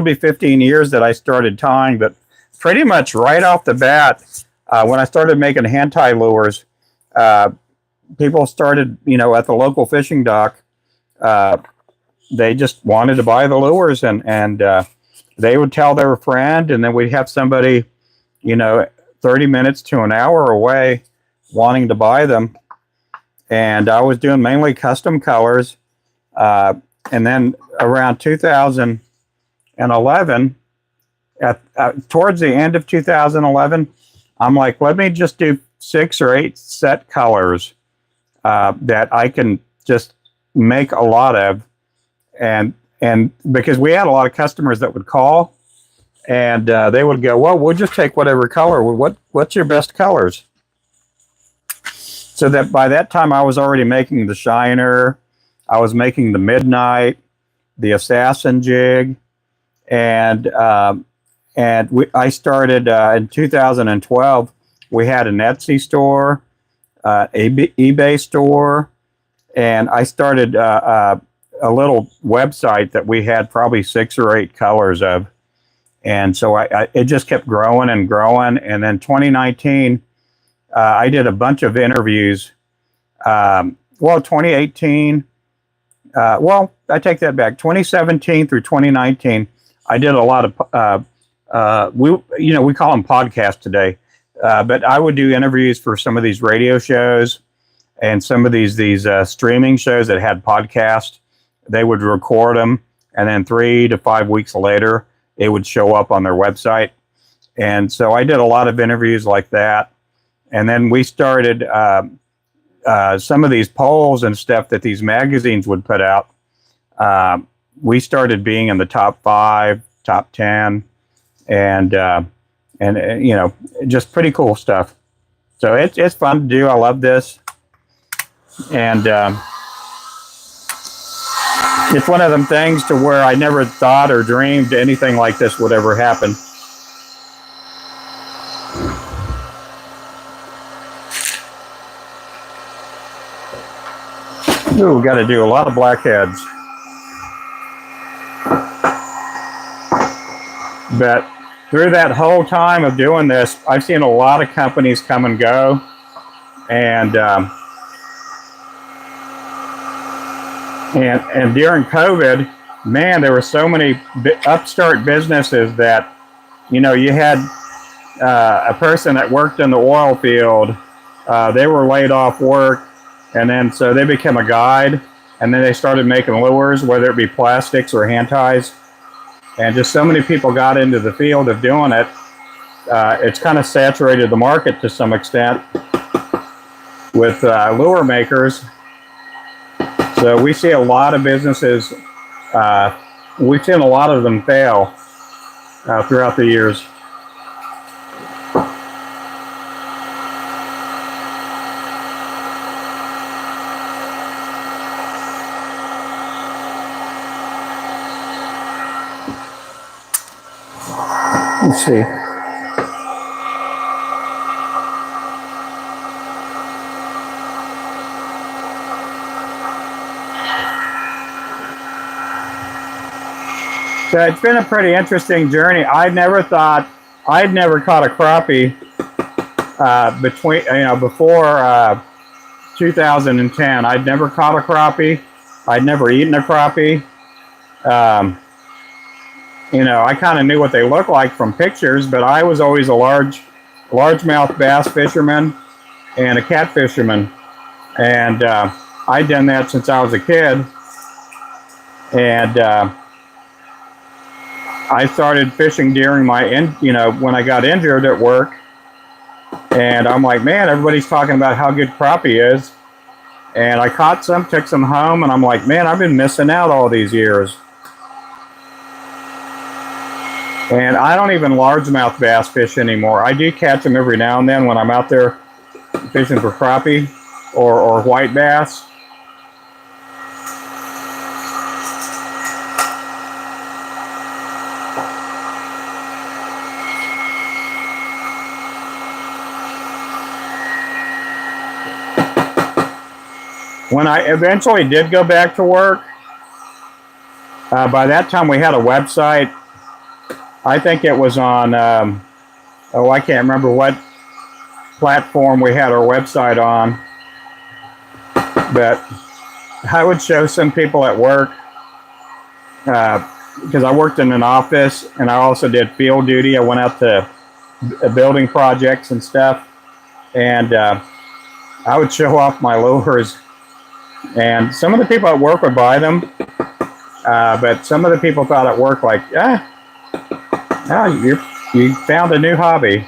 be 15 years that I started tying, but pretty much right off the bat, when I started making hand tie lures, people started, at the local fishing dock, they just wanted to buy the lures, and they would tell their friend, and then we'd have somebody, 30 minutes to an hour away wanting to buy them. And I was doing mainly custom colors. And then around 2011, towards the end of 2011, I'm like, let me just do 6 or 8 set colors that I can just make a lot of. And because we had a lot of customers that would call, and they would go, well, we'll just take whatever color. What's your best colors? So that by that time I was already making the Shiner, I was making the Midnight, the Assassin jig, and I started in 2012. We had an Etsy store, eBay store, and I started a little website that we had probably 6 or 8 colors of. And so it just kept growing and growing. And then 2019, I did a bunch of interviews. 2018, I take that back. 2017 through 2019, I did a lot of, we call them podcasts today, but I would do interviews for some of these radio shows. and some of these streaming shows that had podcasts, they would record them, and then 3 to 5 weeks later, it would show up on their website. And so I did a lot of interviews like that. And then we started some of these polls and stuff that these magazines would put out. We started being in the top 5, top 10, and you know, just pretty cool stuff. So it's fun to do. I love this, and it's one of them things to where I never thought or dreamed anything like this would ever happen. Ooh, got to do a lot of blackheads. But through that whole time of doing this, I've seen a lot of companies come and go, and during COVID, man, there were so many upstart businesses that, you know, you had a person that worked in the oil field, they were laid off work, and then so they became a guide, and then they started making lures, whether it be plastics or hand ties. And just so many people got into the field of doing it, it's kind of saturated the market to some extent with lure makers. So we see a lot of businesses, we've seen a lot of them fail throughout the years. Let's see. So it's been a pretty interesting journey. I'd never thought, I'd never caught a crappie before 2010. I'd never caught a crappie. I'd never eaten a crappie. You know, I kind of knew what they looked like from pictures, but I was always a largemouth bass fisherman and a cat fisherman. And I'd done that since I was a kid. And I started fishing during my, when I got injured at work. And I'm like, man, everybody's talking about how good crappie is. And I caught some, took some home, and I'm like, man, I've been missing out all these years. And I don't even largemouth bass fish anymore. I do catch them every now and then when I'm out there fishing for crappie or white bass. When I eventually did go back to work, by that time we had a website. I think it was on, I can't remember what platform we had our website on, but I would show some people at work, because I worked in an office and I also did field duty. I went out to building projects and stuff, and I would show off my lures, and some of the people at work would buy them, but some of the people thought at work like, you found a new hobby.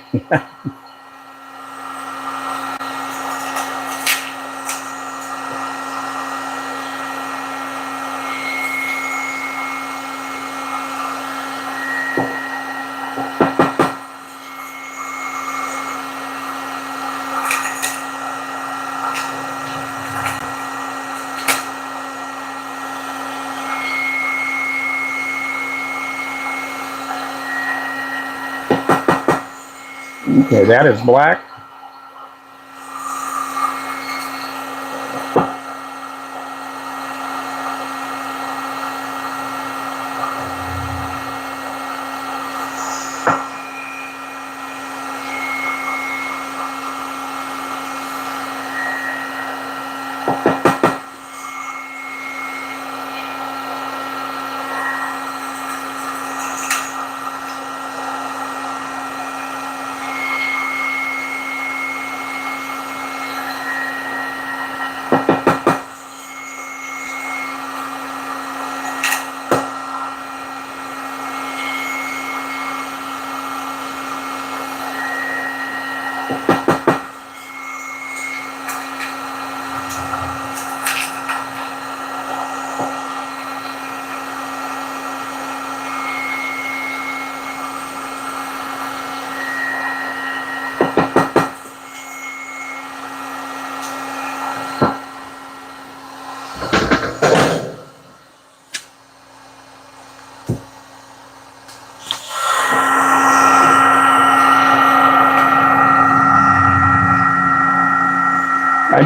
Okay, that is black.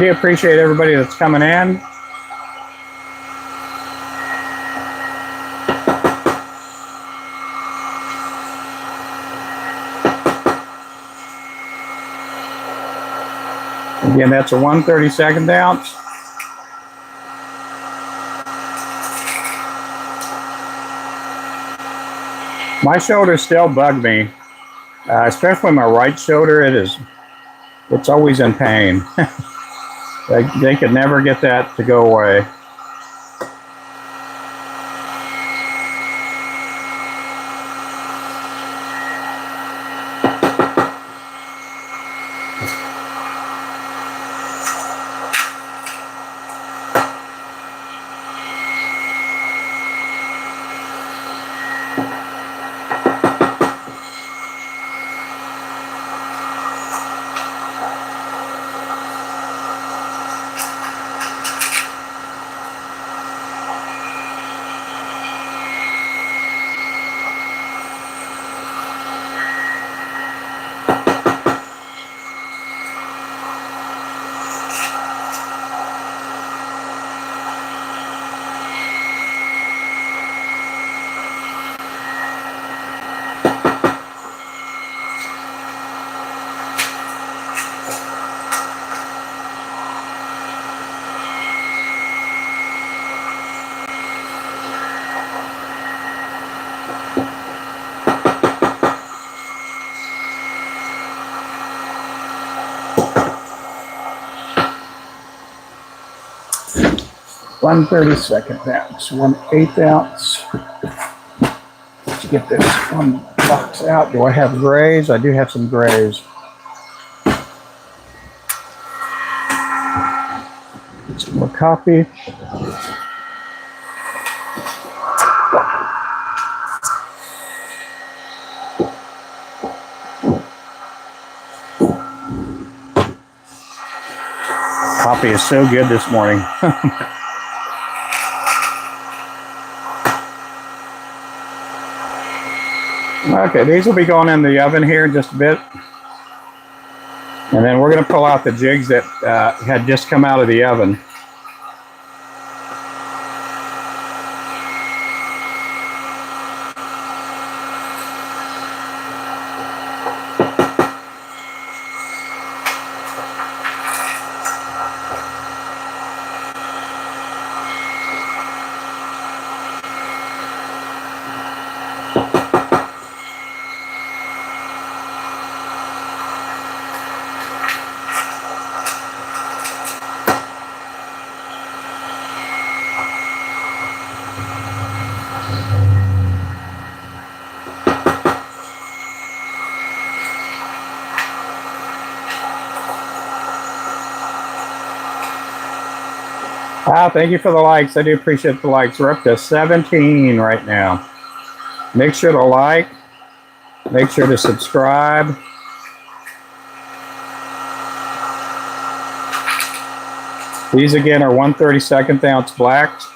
do appreciate everybody that's coming in. Again, that's a 1/32 ounce. My shoulders still bug me, especially my right shoulder. It's always in pain. They could never get that to go away. One 1/32 ounce, 1/8 ounce. Let's get this one box out. Do I have grays? I do have some grays. Some more coffee. Coffee is so good this morning. Okay, these will be going in the oven here in just a bit. And then we're going to pull out the jigs that had just come out of the oven. Wow, thank you for the likes. I do appreciate the likes. We're up to 17 right now. Make sure to like. Make sure to subscribe. These again are 1/32 ounce blacks.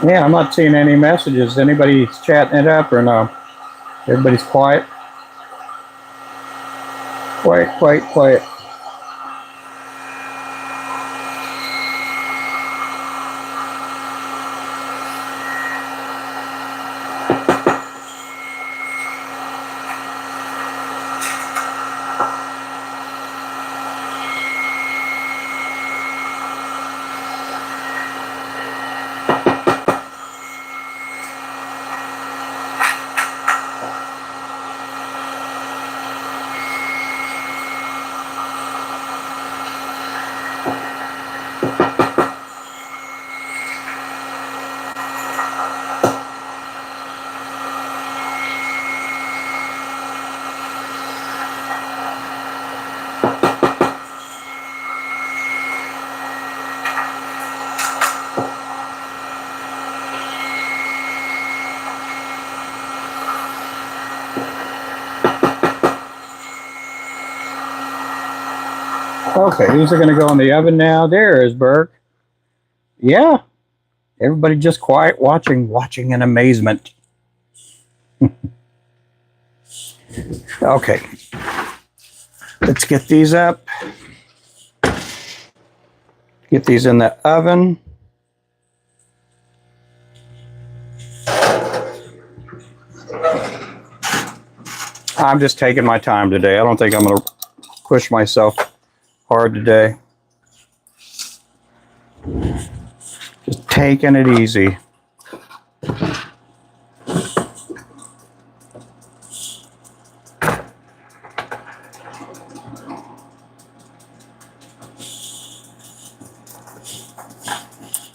Yeah, I'm not seeing any messages. Anybody's chatting it up or no? Everybody's quiet. Quiet, quiet, quiet. Okay, these are going to go in the oven now. There's Burke. Yeah, everybody just quiet watching in amazement. Okay, let's get these up. Get these in the oven. I'm just taking my time today. I don't think I'm going to push myself hard today. Just taking it easy.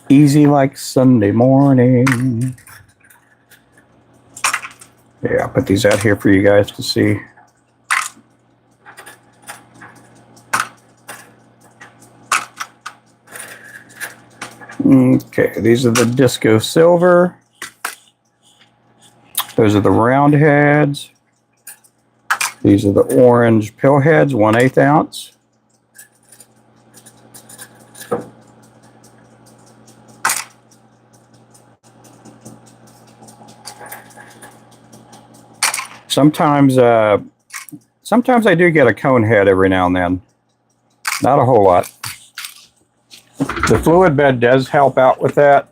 Easy like Sunday morning. Yeah, I'll put these out here for you guys to see. Okay, these are the disco silver. Those are the round heads. These are the orange pill heads, 1/8 ounce. Sometimes I do get a cone head every now and then. Not a whole lot. The fluid bed does help out with that.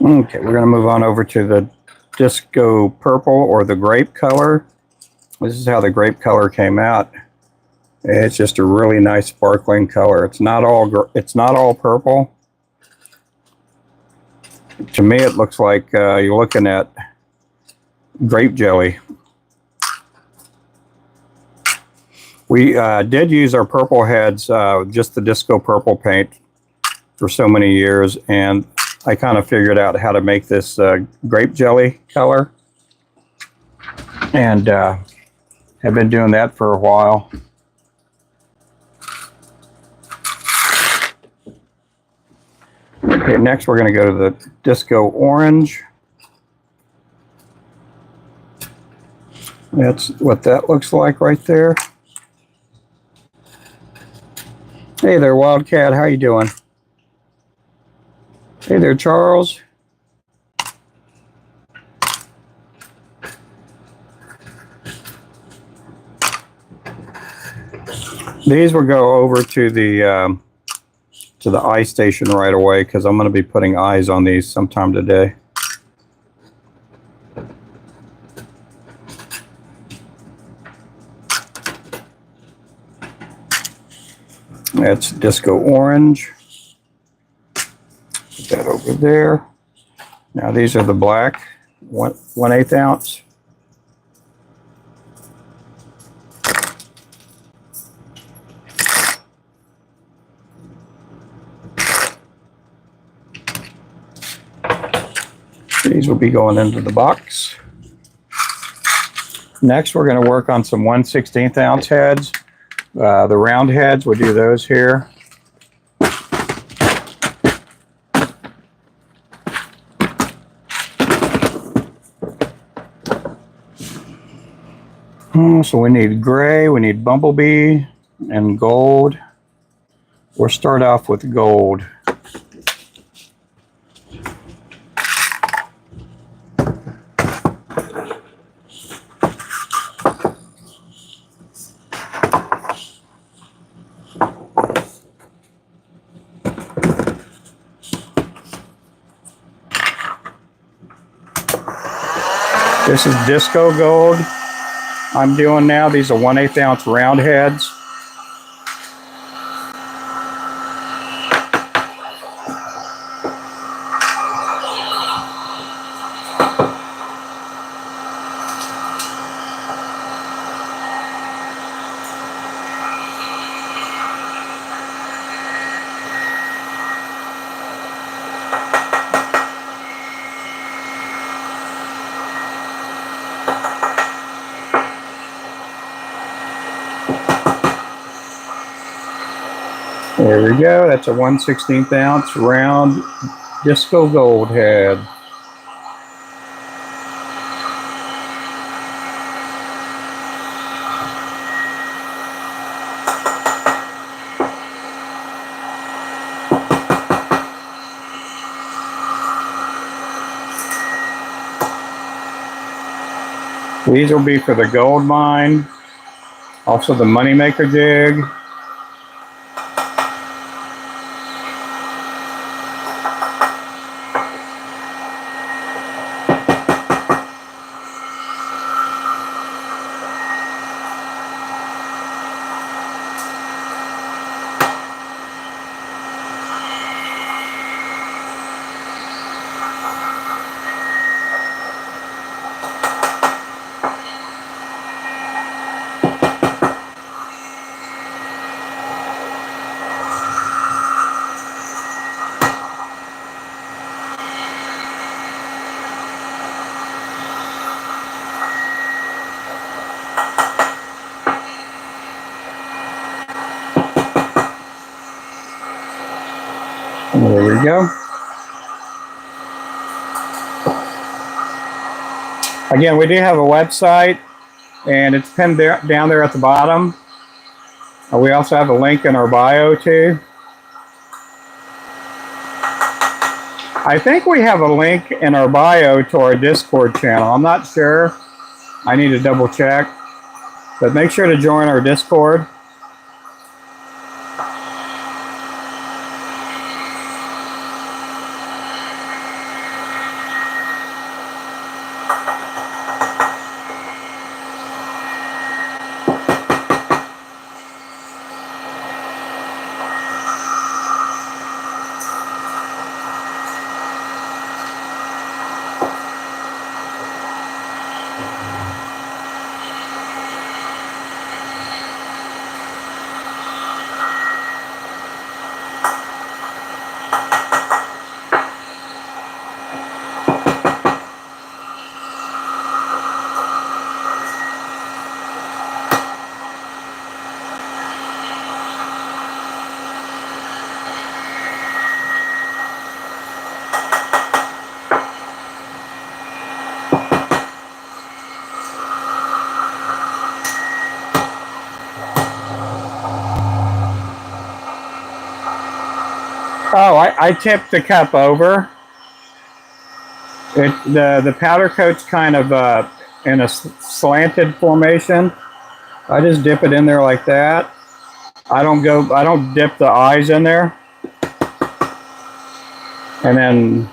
Okay, we're going to move on over to the disco purple or the grape color. This is how the grape color came out. It's just a really nice sparkling color. It's not all purple. To me, it looks like you're looking at grape jelly. We did use our purple heads, just the disco purple paint, for so many years, and I kind of figured out how to make this grape jelly color, and have been doing that for a while. Okay, next we're going to go to the disco orange. That's what that looks like right there. Hey there, Wildcat, how you doing? Hey there, Charles. These will go over to the eye station right away because I'm going to be putting eyes on these sometime today. That's disco orange. Put that over there. Now these are the black, 1/8 ounce. These will be going into the box. Next, we're going to work on some 1/16 ounce heads. The round heads, we'll do those here. So we need gray, we need Bumblebee, and gold. We'll start off with gold. This is disco gold I'm doing now. These are 1/8 ounce round heads. There we go. That's a 1/16 ounce round disco gold head. These will be for the gold mine, also the moneymaker jig. There we go. Again, we do have a website, and it's pinned down there at the bottom. We also have a link in our bio too. I think we have a link in our bio to our Discord channel. I'm not sure. I need to double check. But make sure to join our Discord. Oh, I tipped the cup over. The powder coat's kind of in a slanted formation. I just dip it in there like that. I don't dip the eyes in there. And then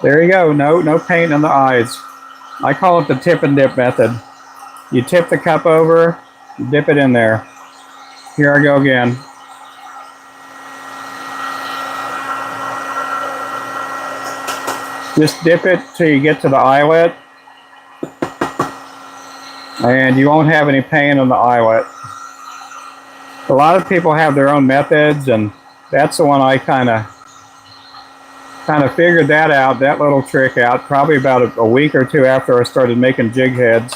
there you go. No paint on the eyes. I call it the tip and dip method. You tip the cup over, dip it in there. Here I go again. Just dip it till you get to the eyelet, and you won't have any paint on the eyelet. A lot of people have their own methods, and that's the one I kind of figured that out, that little trick out, probably about a week or two after I started making jig heads.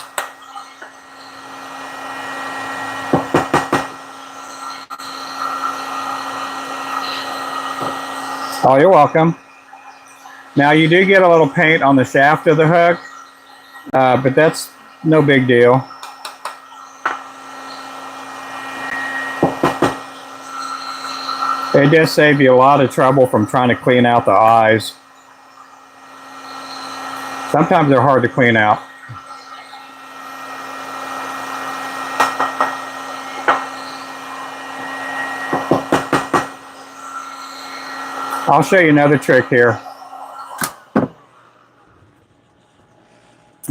Oh, you're welcome. Now you do get a little paint on the shaft of the hook, but that's no big deal. It just saves you a lot of trouble from trying to clean out the eyes. Sometimes they're hard to clean out. I'll show you another trick here.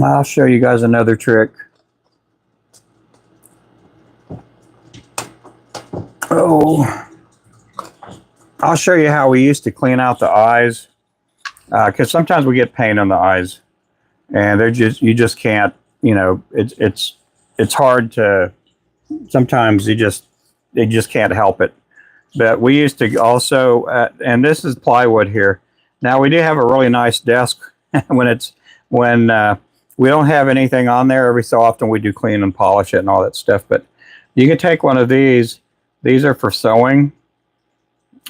I'll show you guys another trick. Oh, I'll show you how we used to clean out the eyes, because sometimes we get paint on the eyes, and they're you just can't. You know, it's hard to. Sometimes you just can't help it. But we used to also, and this is plywood here. Now we do have a really nice desk when we don't have anything on there. Every so often we do clean and polish it and all that stuff. But you can take one of these. These are for sewing.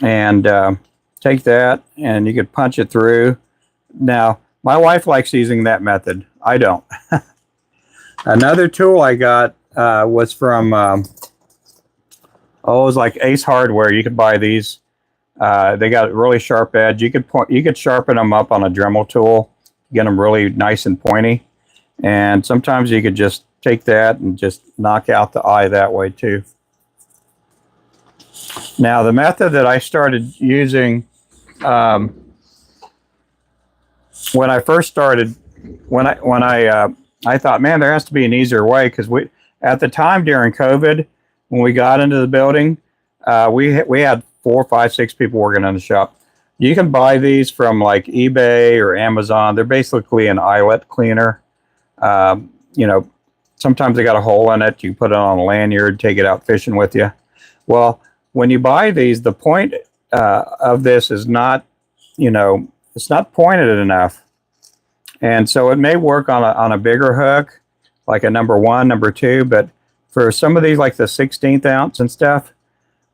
and take that, and you could punch it through. Now, my wife likes using that method. I don't. Another tool I got was from, it was like Ace Hardware. You could buy these. They got a really sharp edge. You could sharpen them up on a Dremel tool, get them really nice and pointy. And sometimes you could just take that and just knock out the eye that way too. Now, the method that I started using when I first started, I thought, man, there has to be an easier way, because at the time during COVID, when we got into the building, we had 4, 5, 6 people working in the shop. You can buy these from like eBay or Amazon. They're basically an eyelet cleaner. You know, sometimes they got a hole in it. You put it on a lanyard, take it out fishing with you. Well, when you buy these, the point of this is not, you know, it's not pointed enough. And so it may work on a bigger hook, like a number 1, number 2, but for some of these, like the 16th ounce and stuff,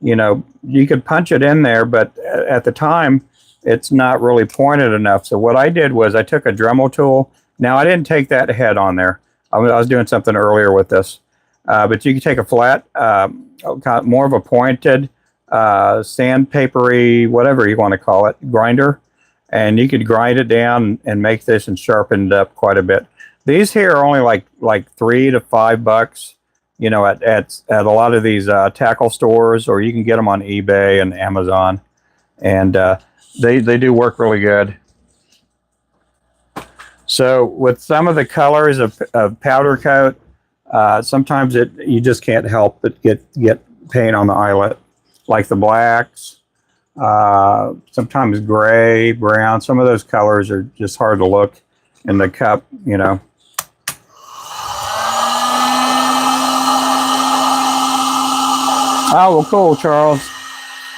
you know, you could punch it in there, but at the time, it's not really pointed enough. So what I did was I took a Dremel tool. Now, I didn't take that head on there. I was doing something earlier with this. But you can take a flat, more of a pointed, sandpapery, whatever you want to call it, grinder, and you could grind it down and make this and sharpen it up quite a bit. These here are only like $3 to $5, you know, at a lot of these tackle stores, or you can get them on eBay and Amazon, and they do work really good. So with some of the colors of powder coat, sometimes you just can't help but get paint on the eyelet, like the blacks, sometimes gray, brown. Some of those colors are just hard to look in the cup, you know. Oh, well, cool, Charles.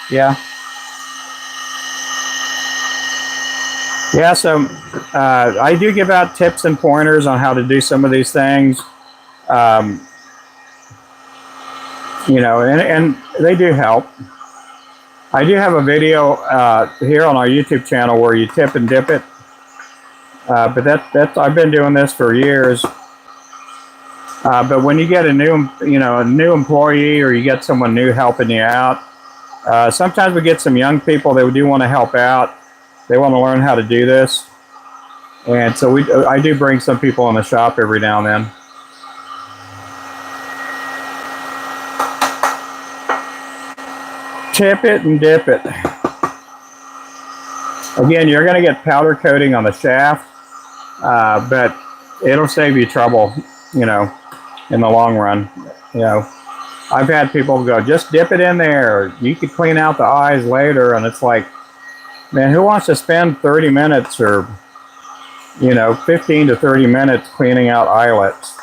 Yeah. Yeah, so I do give out tips and pointers on how to do some of these things. You know, and they do help. I do have a video here on our YouTube channel where you tip and dip it. But that's I've been doing this for years. But when you get a new employee, or you get someone new helping you out, sometimes we get some young people that do want to help out. They want to learn how to do this, and so I do bring some people in the shop every now and then. Tip it and dip it. Again, you're going to get powder coating on the shaft, but it'll save you trouble, you know, in the long run. You know, I've had people go, just dip it in there. You could clean out the eyes later, and it's like, man, who wants to spend 30 minutes or, you know, 15 to 30 minutes cleaning out eyelets?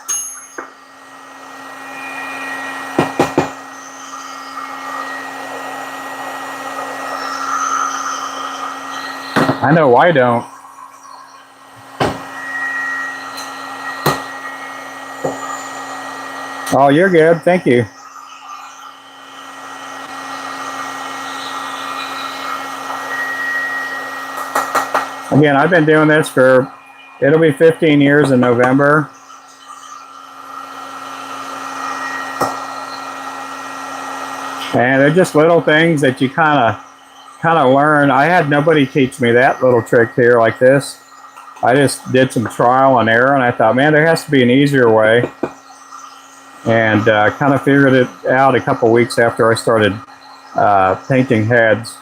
I know I don't. Oh, you're good. Thank you. Again, I've been doing this it'll be 15 years in November. And they're just little things that you kind of learn. I had nobody teach me that little trick here like this. I just did some trial and error, and I thought, man, there has to be an easier way. And kind of figured it out a couple weeks after I started painting heads.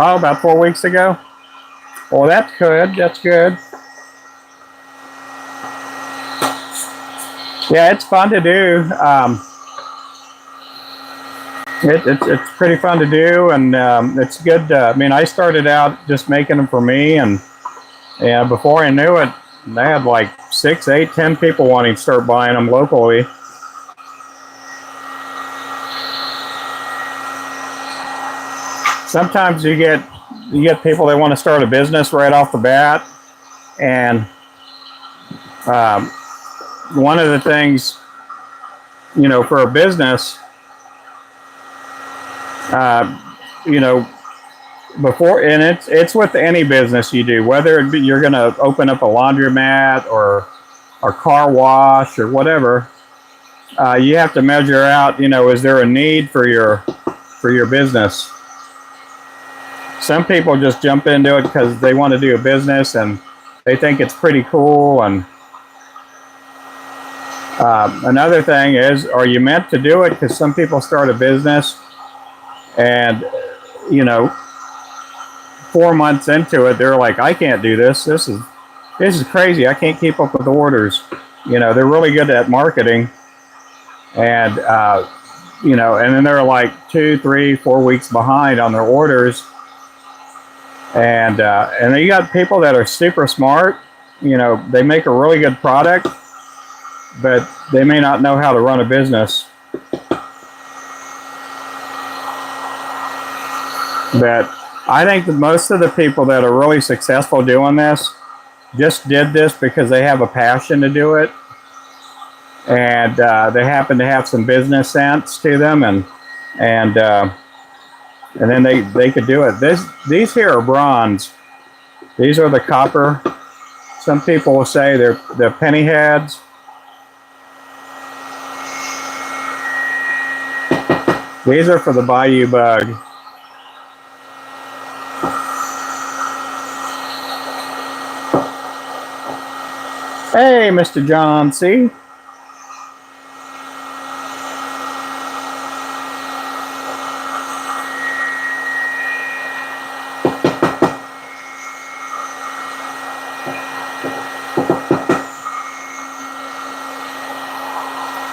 Oh, about 4 weeks ago? Well, that's good. That's good. Yeah, it's fun to do. It's pretty fun to do, and it's good. I mean, I started out just making them for me, and yeah, before I knew it, I had like 6, 8, 10 people wanting to start buying them locally. Sometimes you get people that want to start a business right off the bat, and um, one of the things, you know, for a business, you know, before, and it's with any business you do, whether it be you're going to open up a laundromat or car wash or whatever, you have to measure out, you know, is there a need for your business? Some people just jump into it because they want to do a business and they think it's pretty cool. And another thing is, are you meant to do it? Because some people start a business and, you know, 4 months into it, they're like, I can't do this. This is crazy. I can't keep up with the orders. You know, they're really good at marketing, and you know, and then they're like 2, 3, 4 weeks behind on their orders. And then you got people that are super smart. You know, they make a really good product, but they may not know how to run a business. But I think that most of the people that are really successful doing this just did this because they have a passion to do it, and they happen to have some business sense to them, and then they could do it. These here are bronze. These are the copper. Some people will say they're penny heads. These are for the Bayou bug. Hey, Mr. John C.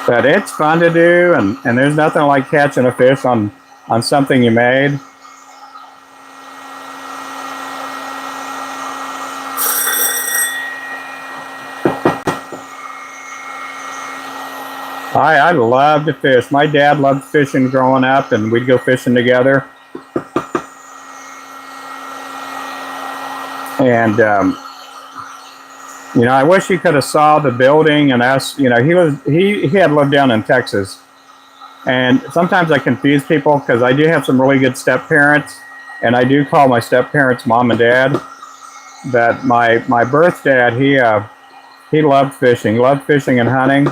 But it's fun to do, and there's nothing like catching a fish on something you made. I love to fish. My dad loved fishing growing up, and we'd go fishing together. And you know, I wish he could have saw the building and us. You know, he had lived down in Texas, and sometimes I confuse people because I do have some really good step parents, and I do call my step parents mom and dad. But my birth dad, he loved fishing. He loved fishing and hunting.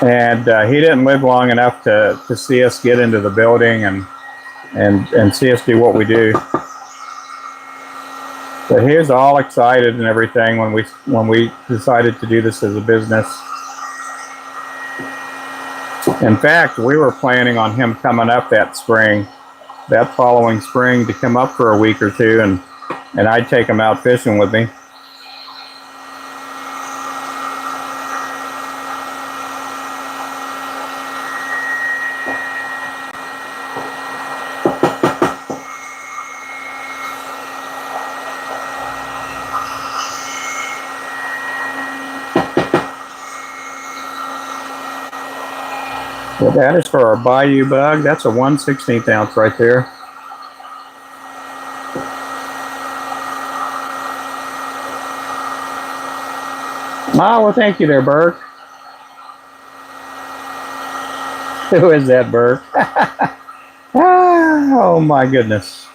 And he didn't live long enough to see us get into the building and see us do what we do. But he was all excited and everything when we decided to do this as a business. In fact, we were planning on him coming up that following spring, to come up for a week or two, and I'd take him out fishing with me. So that is for our Bayou bug. That's a 1/16 ounce right there. Oh, well, thank you there, Burke. Who is that, Burke? Oh, my goodness.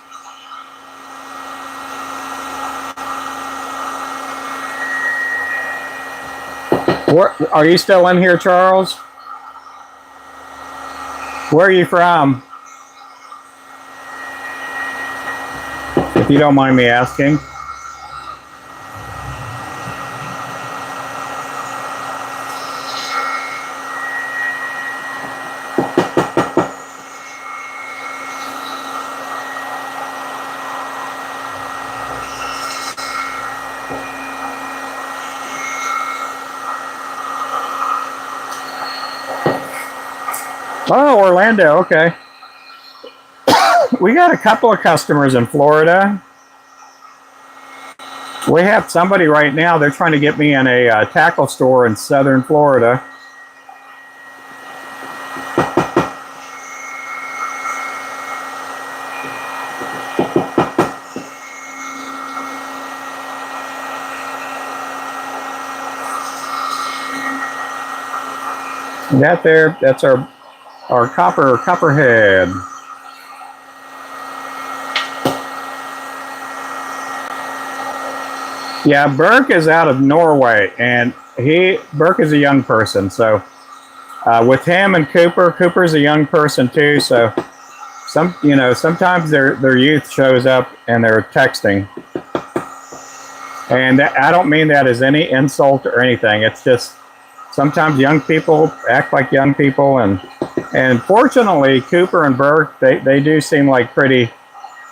Are you still in here, Charles? Where are you from? If you don't mind me asking. Oh, Orlando, okay. We got a couple of customers in Florida. We have somebody right now, they're trying to get me in a tackle store in southern Florida. That there, that's our copperhead. Yeah, Burke is out of Norway, and Burke is a young person. So with him and Cooper's a young person too. So sometimes their youth shows up and they're texting, and I don't mean that as any insult or anything. It's just sometimes young people act like young people, and fortunately Cooper and Burke they do seem like pretty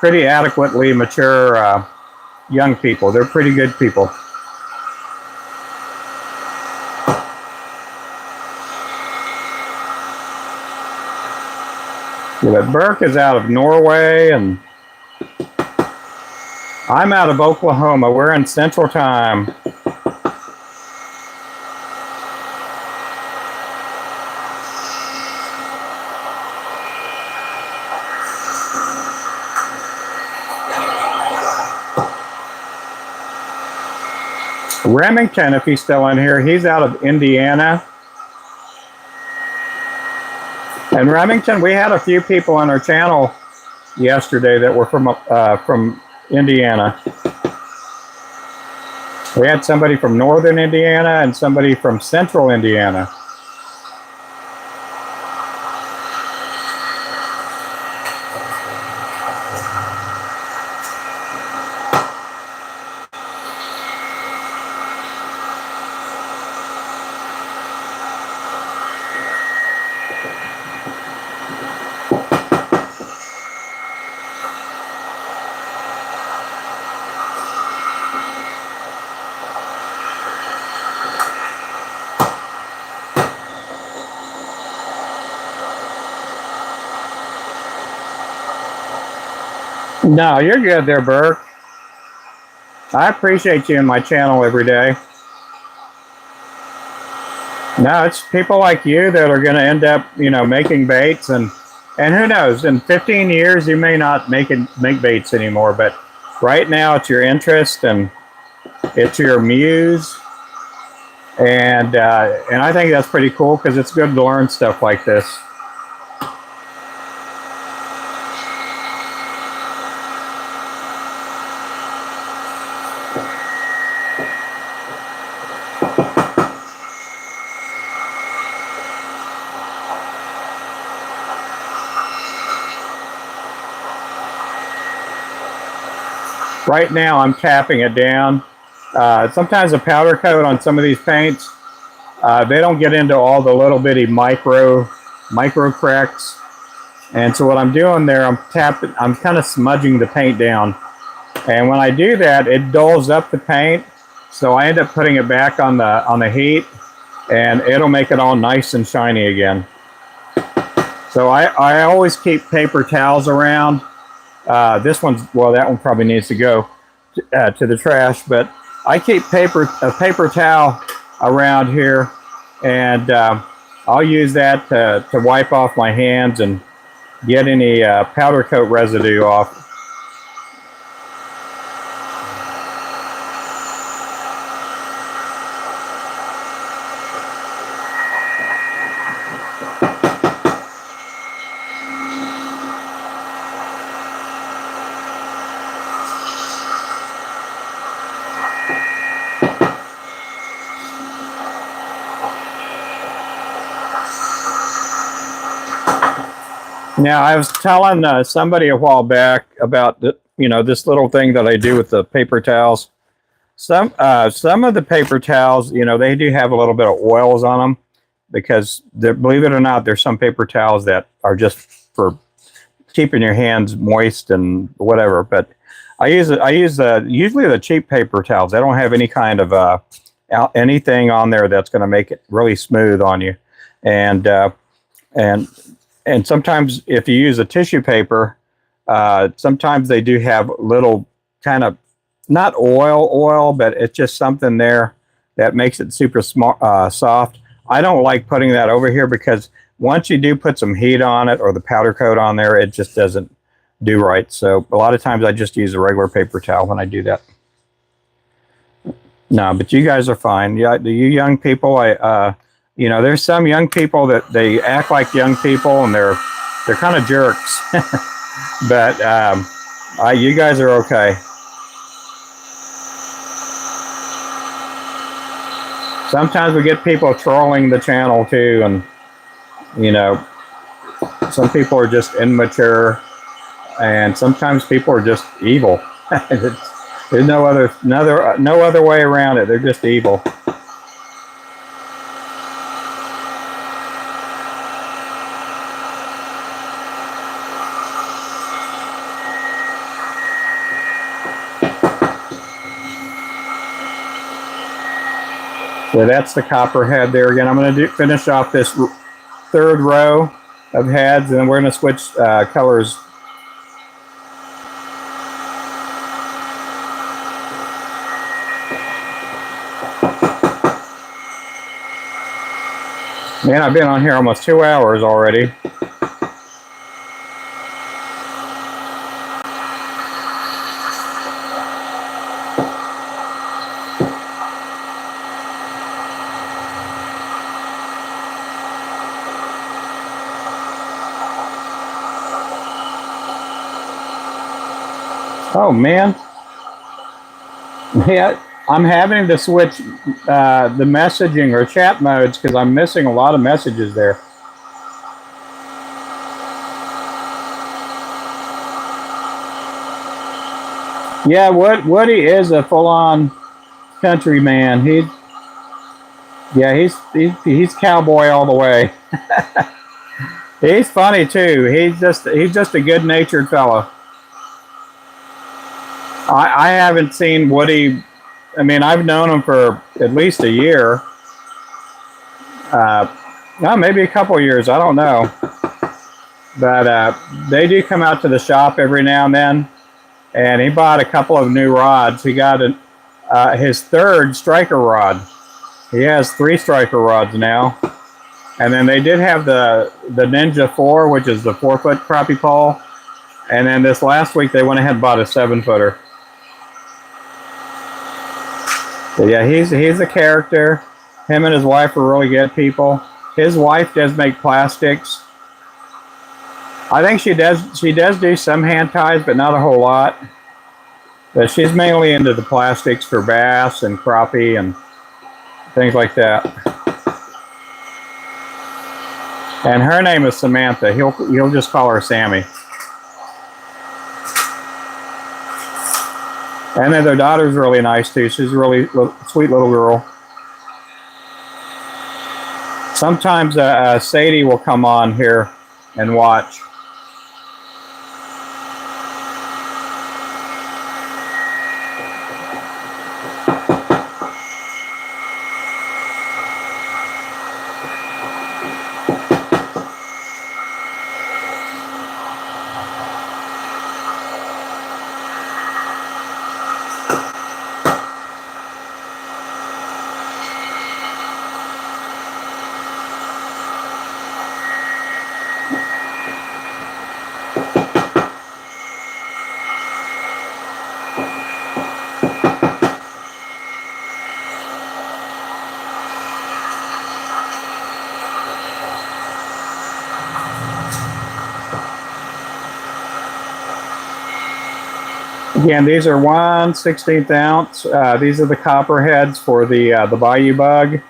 adequately mature young people. They're pretty good people. Yeah, but Burke is out of Norway, and I'm out of Oklahoma. We're in Central Time. Remington, if he's still in here, he's out of Indiana. And Remington, we had a few people on our channel yesterday that were from Indiana. We had somebody from northern Indiana and somebody from central Indiana. No, you're good there, Burke. I appreciate you in my channel every day. No, it's people like you that are going to end up, making baits, and who knows, in 15 years you may not make baits anymore, but right now it's your interest and it's your muse, and I think that's pretty cool because it's good to learn stuff like this. Right now I'm tapping it down. Sometimes a powder coat on some of these paints, they don't get into all the little bitty micro cracks. And so what I'm doing there, I'm kind of smudging the paint down. And when I do that, it dulls up the paint. So I end up putting it back on the heat, and it'll make it all nice and shiny again. So I always keep paper towels around. That one probably needs to go to the trash, but I keep a paper towel around here, and I'll use that to wipe off my hands and get any powder coat residue off. Now, I was telling somebody a while back about this little thing that I do with the paper towels. Some of the paper towels, they do have a little bit of oils on them, because believe it or not, there's some paper towels that are just for keeping your hands moist and whatever. But I use usually the cheap paper towels. They don't have any kind of anything on there that's going to make it really smooth on you, and and sometimes if you use a tissue paper, sometimes they do have little kind of, not oil, but it's just something there that makes it super soft. I don't like putting that over here because once you do put some heat on it or the powder coat on there, it just doesn't do right. So a lot of times I just use a regular paper towel when I do that. No, but you guys are fine. Yeah, you young people, you know, there's some young people that they act like young people and they're kind of jerks. But you guys are okay. Sometimes we get people trolling the channel too, and you know, some people are just immature, and sometimes people are just evil. There's no other way around it. They're just evil. So that's the copperhead there again. I'm going to finish off this third row of heads, and then we're going to switch colors. Man, I've been on here almost 2 hours already. Oh man, yeah, I'm having to switch the messaging or chat modes because I'm missing a lot of messages there. Yeah, Woody is a full-on country man. He's cowboy all the way. He's funny too. He's just a good-natured fellow. I haven't seen Woody. I mean, I've known him for at least a year. Well, maybe a couple years. I don't know. But they do come out to the shop every now and then. And he bought a couple of new rods. He got his third striker rod. He has 3 striker rods now. And then they did have the Ninja 4, which is the 4-foot crappie pole. And then this last week they went ahead and bought a 7-footer. But yeah, he's a character. Him and his wife are really good people. His wife does make plastics. I think she does do some hand ties, but not a whole lot. But she's mainly into the plastics for bass and crappie and things like that. And her name is Samantha. He'll just call her Sammy. And then their daughter's really nice too. She's a really sweet little girl. Sometimes Sadie will come on here and watch. Again, these are 1/16 ounce. These are the copper heads for the Bayou Bug.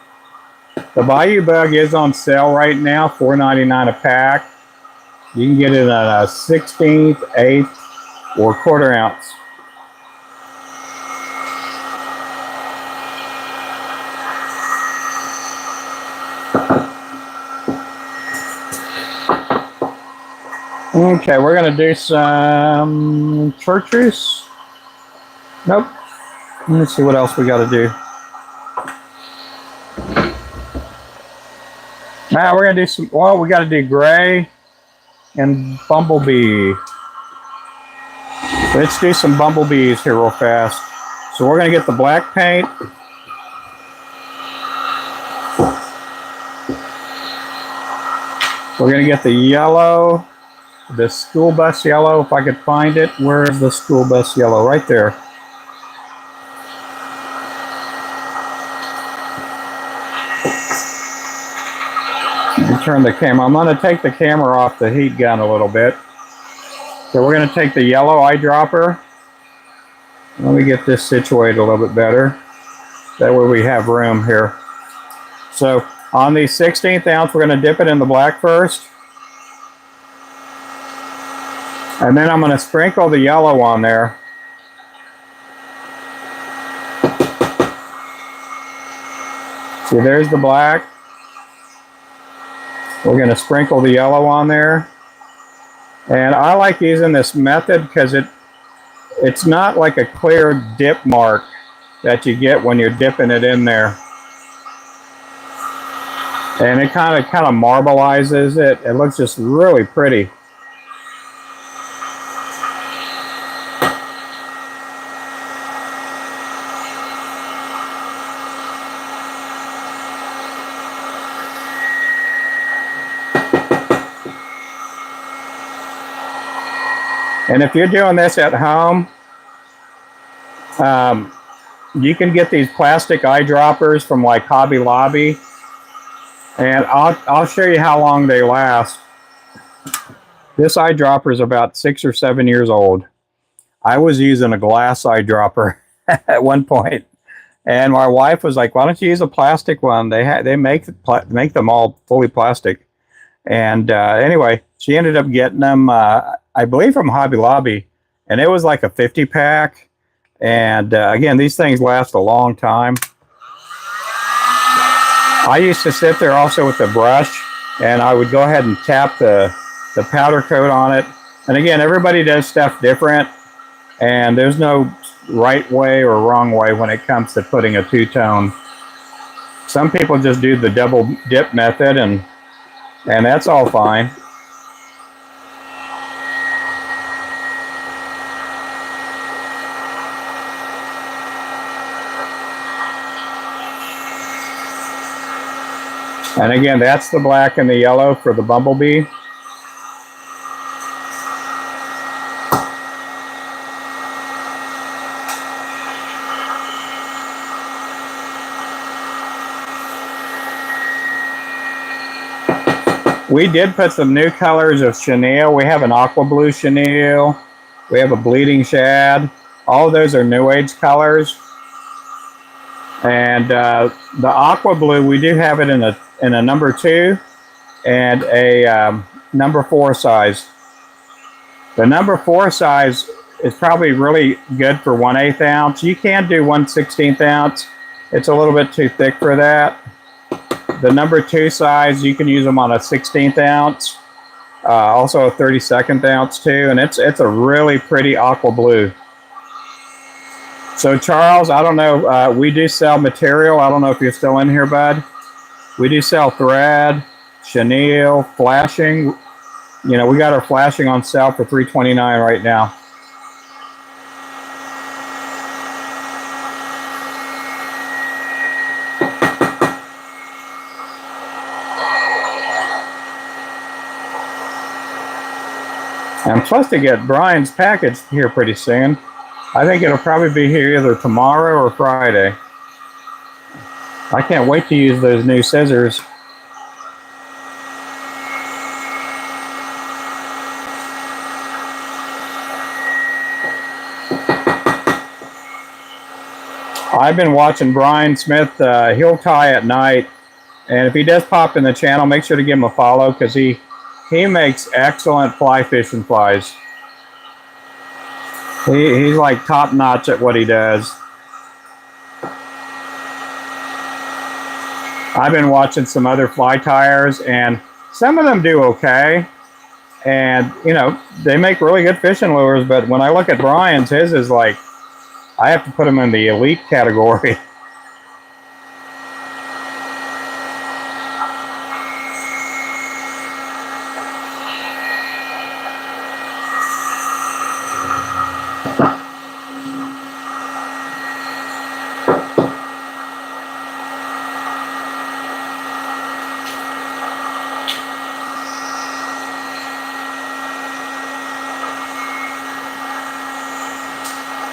The Bayou Bug is on sale right now, $4.99 a pack. You can get it at a 16th, 8th, or 1/4 ounce. Okay, we're going to do some chartreuse. Nope. Let's see what else we got to do. Now we're going to do some, well, we got to do gray and Bumblebee. Let's do some bumblebees here real fast. So we're going to get the black paint. We're going to get the yellow, the school bus yellow, if I could find it. Where's the school bus yellow? Right there. Let me turn the camera. I'm going to take the camera off the heat gun a little bit. So we're going to take the yellow eyedropper. Let me get this situated a little bit better. That way we have room here. So on the 16th ounce, we're going to dip it in the black first. And then I'm going to sprinkle the yellow on there. See, there's the black. We're going to sprinkle the yellow on there. And I like using this method because it's not like a clear dip mark that you get when you're dipping it in there. And it kind of marbleizes it. It looks just really pretty. And if you're doing this at home, you can get these plastic eyedroppers from like Hobby Lobby. And I'll show you how long they last. This eyedropper is about 6 or 7 years old. I was using a glass eyedropper at one point, and my wife was like, "Why don't you use a plastic one? They make them all fully plastic." And anyway, she ended up getting them, I believe, from Hobby Lobby, and it was like a 50-pack. And again, these things last a long time. I used to sit there also with the brush, and I would go ahead and tap the powder coat on it. And again, everybody does stuff different, and there's no right way or wrong way when it comes to putting a two-tone. Some people just do the double dip method, and that's all fine. And again, that's the black and the yellow for the Bumblebee. We did put some new colors of chenille. We have an aqua blue chenille. We have a bleeding shad. All of those are new age colors. And the aqua blue, we do have it in a number 2 and a number 4 size. The number 4 size is probably really good for 1/8 ounce. You can do 1/16 ounce. It's a little bit too thick for that. The number 2 size, you can use them on a 16th ounce, also a 32nd ounce too, and it's a really pretty aqua blue. So Charles, I don't know, we do sell material. I don't know if you're still in here, bud. We do sell thread, chenille, flashing. You know, we got our flashing on sale for $3.29 right now. I'm supposed to get Brian's package here pretty soon. I think it'll probably be here either tomorrow or Friday. I can't wait to use those new scissors. I've been watching Brian Smith. He'll tie at night, and if he does pop in the channel, make sure to give him a follow because he makes excellent fly fishing flies. He's like top notch at what he does. I've been watching some other fly tires, and some of them do okay. And, you know, they make really good fishing lures, but when I look at Brian's, his is like, I have to put him in the elite category.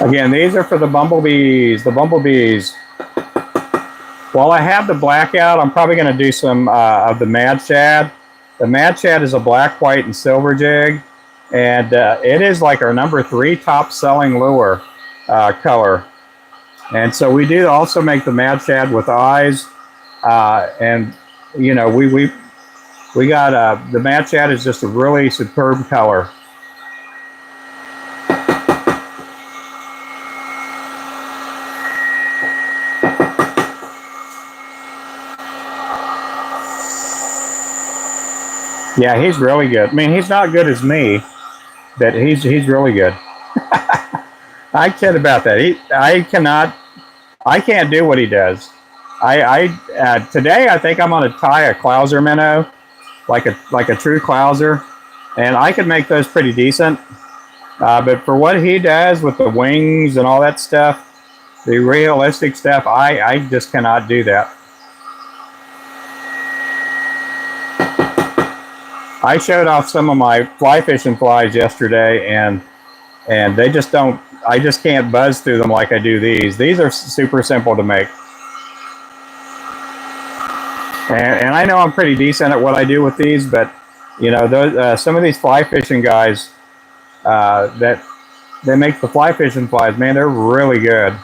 Again, these are for the bumblebees. The bumblebees. While I have the blackout, I'm probably going to do some of the mad shad. The mad shad is a black, white, and silver jig, and it is like our #3 top selling lure color. And so we do also make the mad shad with eyes, and you know we got the mad shad is just a really superb color. Yeah, he's really good. I mean, he's not good as me, but he's really good. I kid about that. I can't do what he does. Today I think I'm gonna tie a Clouser minnow, like a true Clouser, and I could make those pretty decent. But for what he does with the wings and all that stuff, the realistic stuff, I just cannot do that. I showed off some of my fly fishing flies yesterday, and they just don't. I just can't buzz through them like I do these. These are super simple to make, and I know I'm pretty decent at what I do with these. But you know, those some of these fly fishing guys that they make the fly fishing flies, man, they're really good.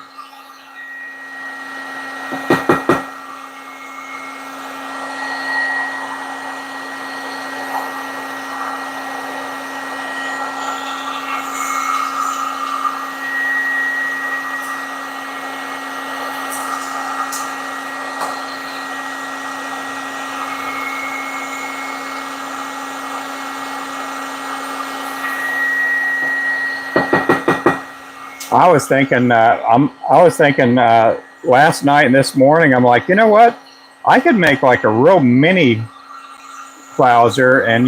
I was thinking last night and this morning. I'm like, you know what? I could make like a real mini Clouser and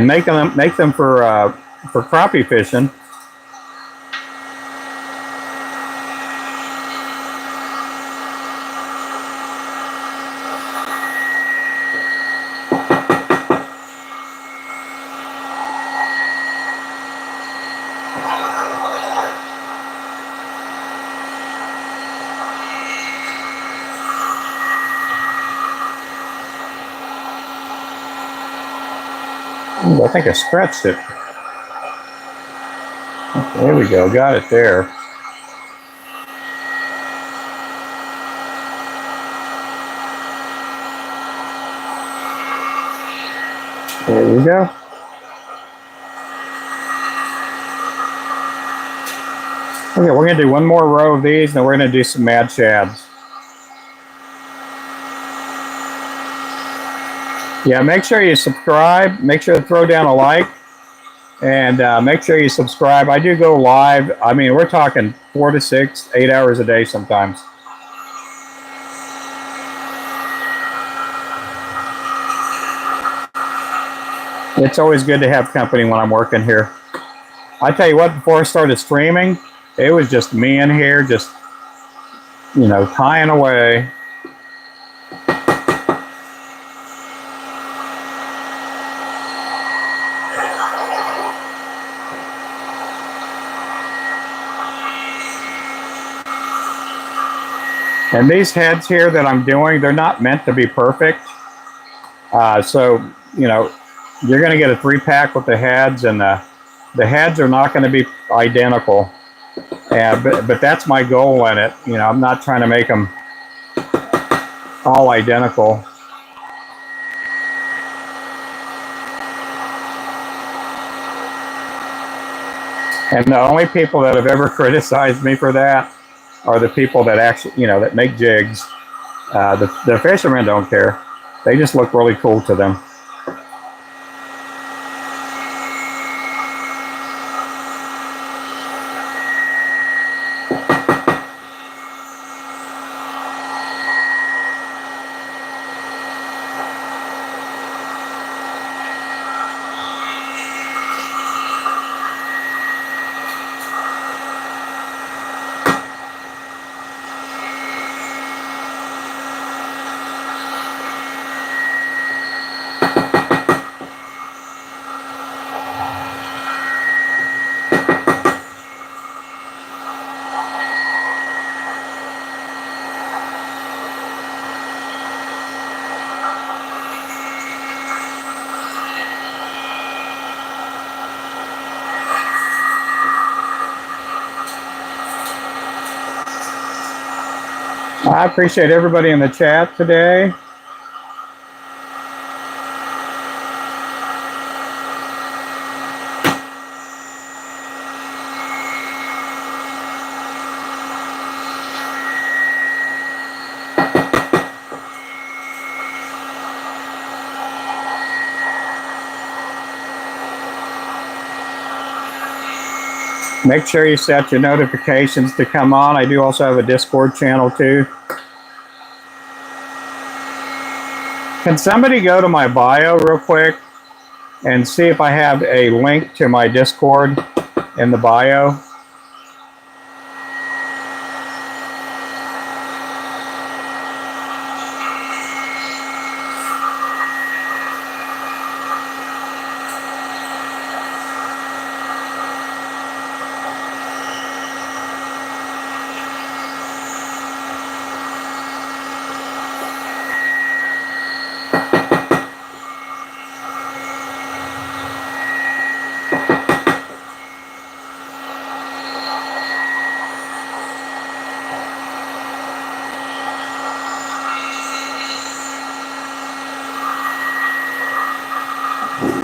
make them for crappie fishing. Ooh, I think I scratched it. There we go, got it there. There we go. Okay, we're gonna do one more row of these, and then we're gonna do some mad shads. Yeah, make sure you subscribe. Make sure to throw down a like, and make sure you subscribe. I do go live. I mean, we're talking 4 to 6, 8 hours a day sometimes. It's always good to have company when I'm working here. I tell you what, before I started streaming, it was just me in here, just, you know, tying away. And these heads here that I'm doing, they're not meant to be perfect. So, you know, you're going to get a 3-pack with the heads, and the heads are not going to be identical. But that's my goal in it. You know, I'm not trying to make them all identical. And the only people that have ever criticized me for that are the people that actually, you know, that make jigs. The fishermen don't care. They just look really cool to them. I appreciate everybody in the chat today. Make sure you set your notifications to come on. I do also have a Discord channel too. Can somebody go to my bio real quick and see if I have a link to my Discord in the bio?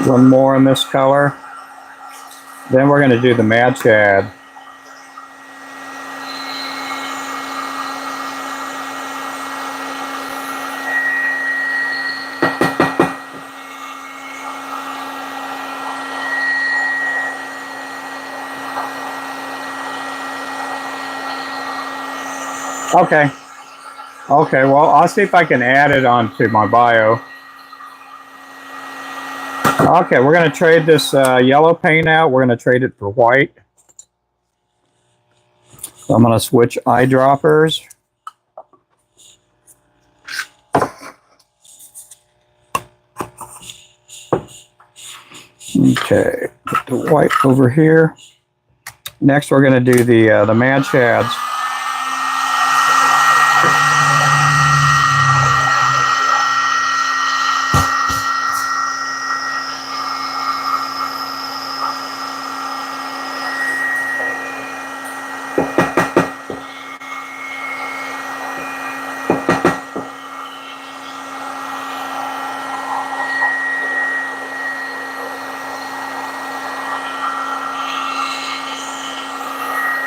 One more in this color. Then we're going to do the Mad Shad. Okay. Okay, well, I'll see if I can add it onto my bio. Okay, we're going to trade this yellow paint out. We're going to trade it for white. So I'm going to switch eyedroppers. Okay, put the white over here. Next, we're going to do the Mad Shads.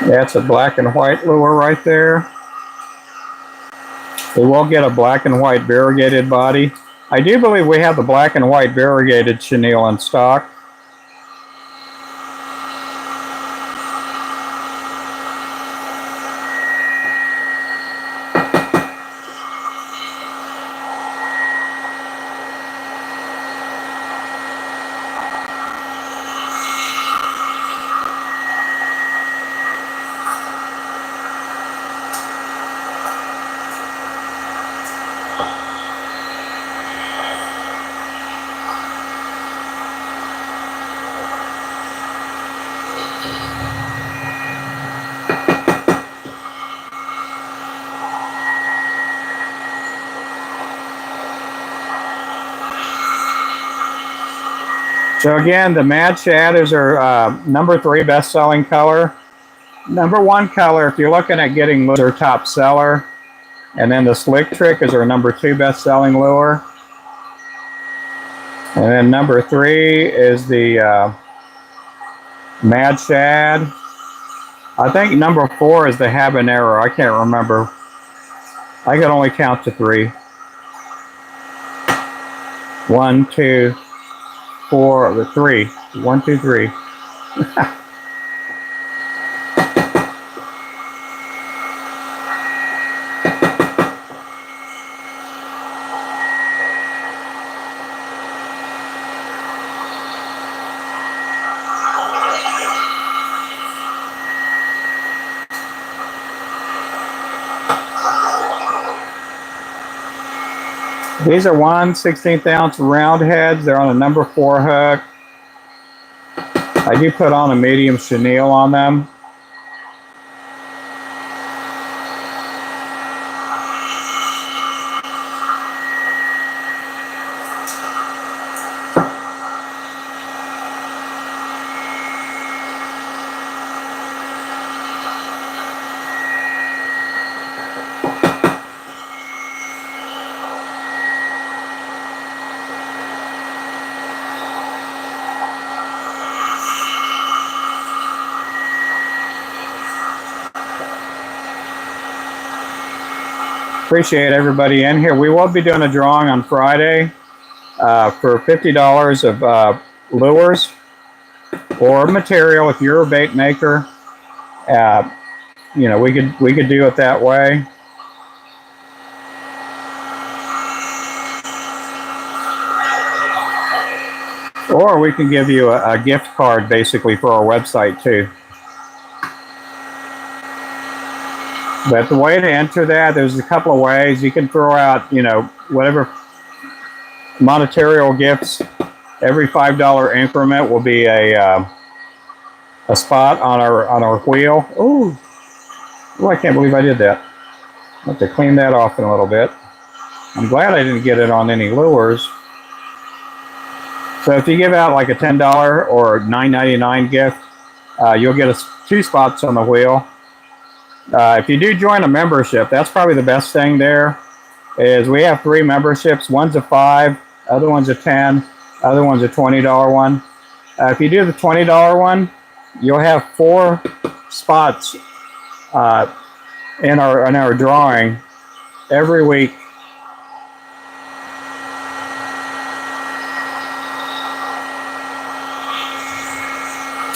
That's a black and white lure right there. We will get a black and white variegated body. I do believe we have the black and white variegated chenille in stock. So again, the Mad Shad is our number 3 best-selling color. Number 1 color, if you're looking at getting their top seller, and then the Slick Trick is our number 2 best-selling lure. And then number 3 is the Mad Shad. I think number 4 is the Habanero. I can't remember. I can only count to 3. 1, 2, 4, 3. 1, 2, 3. These are 1/16 ounce round heads. They're on a number 4 hook. I do put on a medium chenille on them. Appreciate everybody in here. We will be doing a drawing on Friday for $50 of lures or material. If you're a bait maker, you know, we could do it that way. Or we can give you a gift card basically for our website too. But the way to enter that, there's a couple of ways. You can throw out, you know, whatever monetary gifts. Every $5 increment will be a spot on our wheel. Oh, I can't believe I did that. I'll have to clean that off in a little bit. I'm glad I didn't get it on any lures. So if you give out like a $10 or $9.99 gift, you'll get 2 spots on the wheel. If you do join a membership, that's probably the best thing there. Is we have 3 memberships. One's a $5, other one's a $10, other one's a $20 one. If you do the $20 one, you'll have 4 spots in our drawing every week.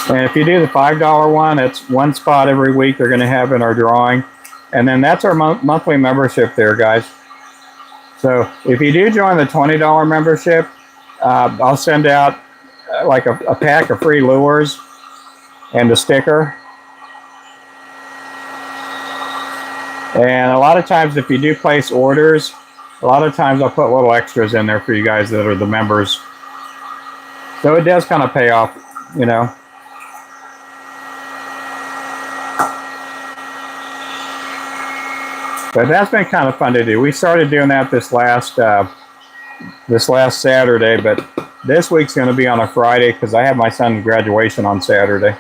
And if you do the $5 one, it's 1 spot every week they're going to have in our drawing. And then that's our monthly membership there, guys. So if you do join the $20 membership, I'll send out like a pack of free lures and a sticker. And a lot of times if you do place orders, a lot of times I'll put little extras in there for you guys that are the members. So it does kind of pay off, you know. But that's been kind of fun to do. We started doing that this last Saturday, but this week's going to be on a Friday because I have my son's graduation on Saturday.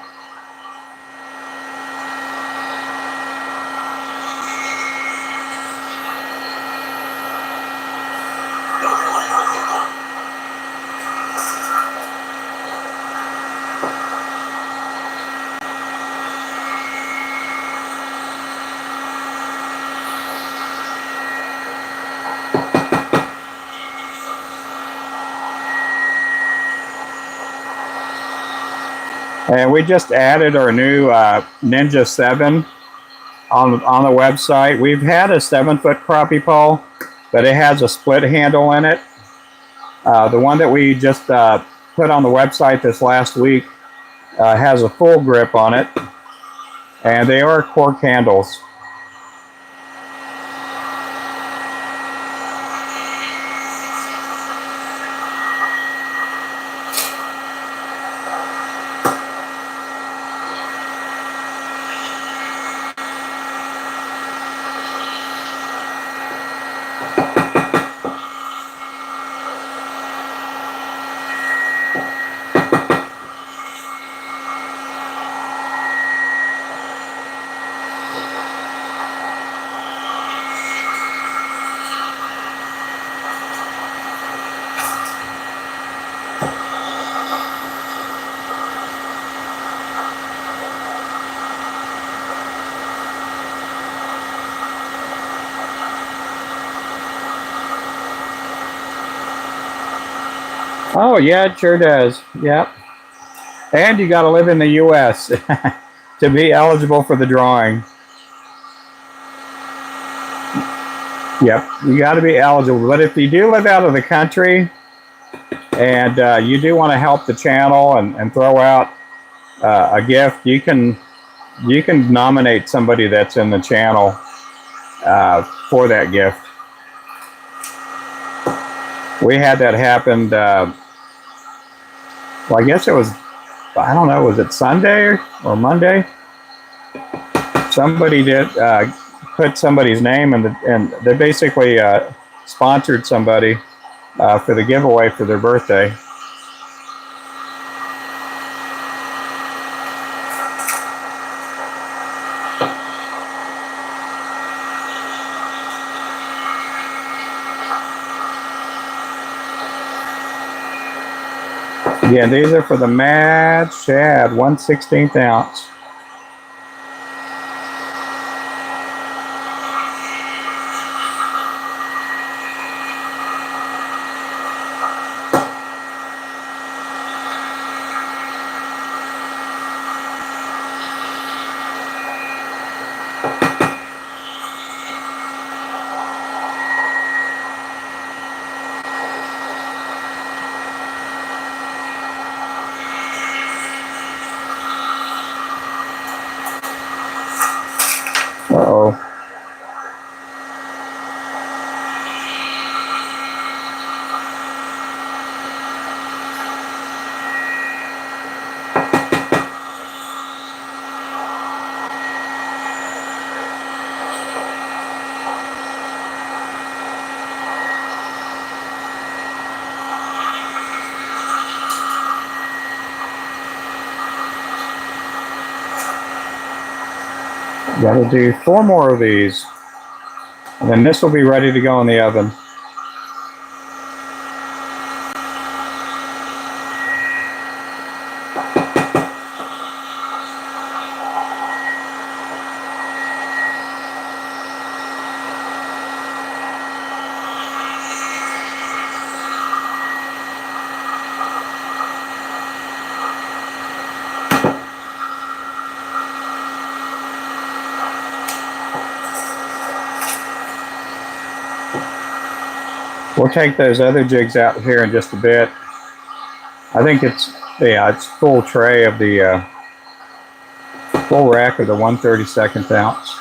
And we just added our new Ninja 7 on the website. We've had a 7-foot crappie pole, but it has a split handle in it. The one that we just put on the website this last week has a full grip on it, and they are cork handles. Oh, yeah, it sure does. Yep. And you got to live in the U.S. to be eligible for the drawing. Yep, you got to be eligible. But if you do live out of the country and you do want to help the channel and throw out a gift, you can nominate somebody that's in the channel for that gift. We had that happen. Well, I guess it was, I don't know, was it Sunday or Monday? Somebody did put somebody's name and they basically sponsored somebody for the giveaway for their birthday. Yeah, these are for the Mad Shad, 1/16 ounce. Got to do 4 more of these, and then this will be ready to go in the oven. We'll take those other jigs out here in just a bit. I think it's full tray of the full rack of the 1/32 ounce.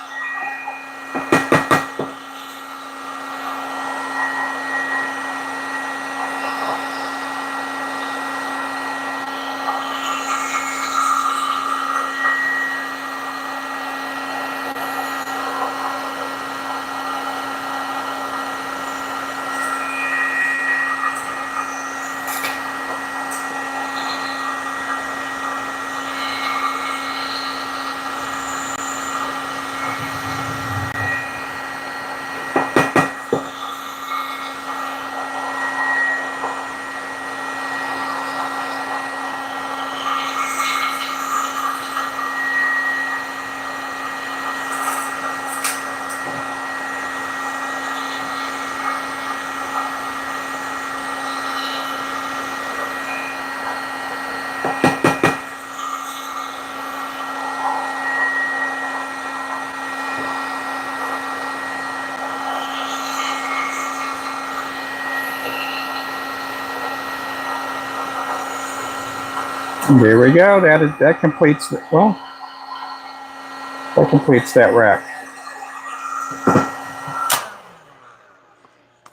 There we go. That completes that completes that rack.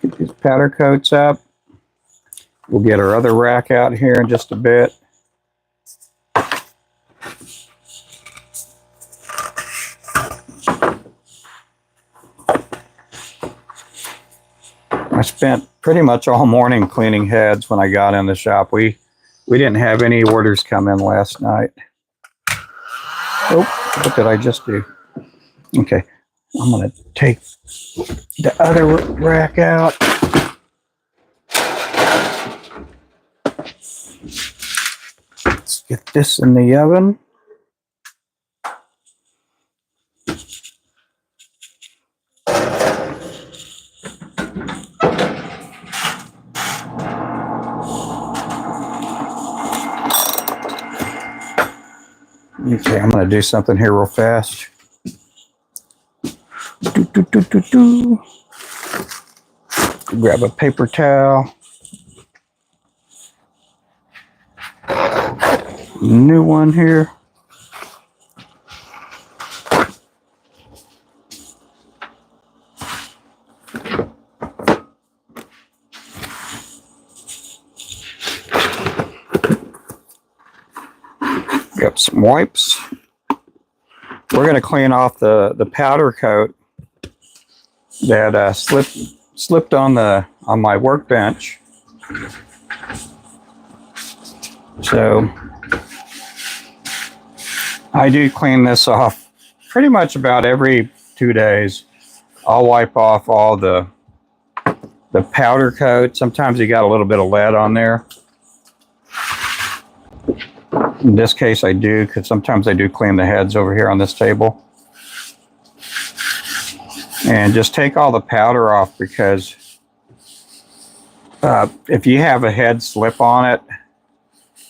Get these powder coats up. We'll get our other rack out here in just a bit. I spent pretty much all morning cleaning heads when I got in the shop. We didn't have any orders come in last night. Oh, what did I just do? Okay, I'm going to take the other rack out. Let's get this in the oven. Okay, I'm going to do something here real fast. Grab a paper towel. New one here. Got some wipes. We're going to clean off the powder coat that slipped on my workbench. So I do clean this off pretty much about every 2 days. I'll wipe off all the powder coat. Sometimes you got a little bit of lead on there. In this case I do, because sometimes I do clean the heads over here on this table. And just take all the powder off, because if you have a head slip on it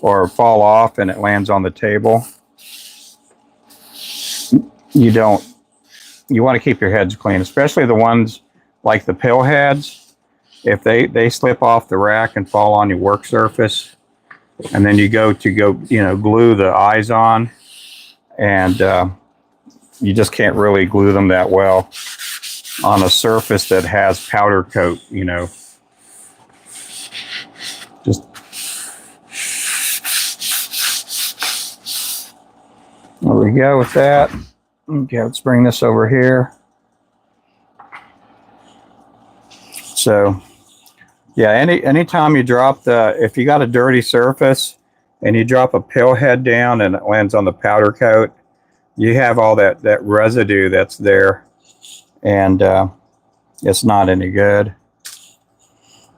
or fall off and it lands on the table, you want to keep your heads clean, especially the ones like the pill heads. If they slip off the rack and fall on your work surface, and then you go glue the eyes on, and you just can't really glue them that well on a surface that has powder coat, Just there we go with that. Okay, let's bring this over here. So yeah, anytime you drop if you got a dirty surface and you drop a pill head down and it lands on the powder coat, you have all that residue that's there, and it's not any good.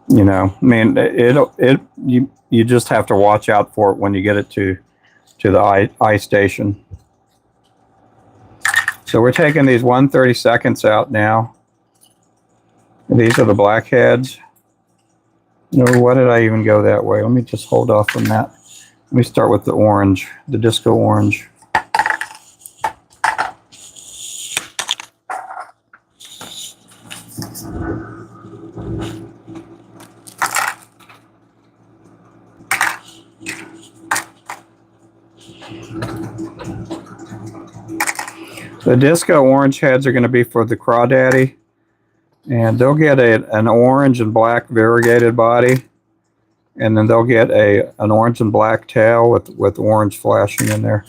You know, I mean, you just have to watch out for it when you get it to the eye station. So we're taking these 1/32 out now. These are the blackheads. No, why did I even go that way? Let me just hold off on that. Let me start with the orange, the disco orange. The disco orange heads are going to be for the crawdaddy, and they'll get an orange and black variegated body, and then they'll get an orange and black tail with orange flashing in there,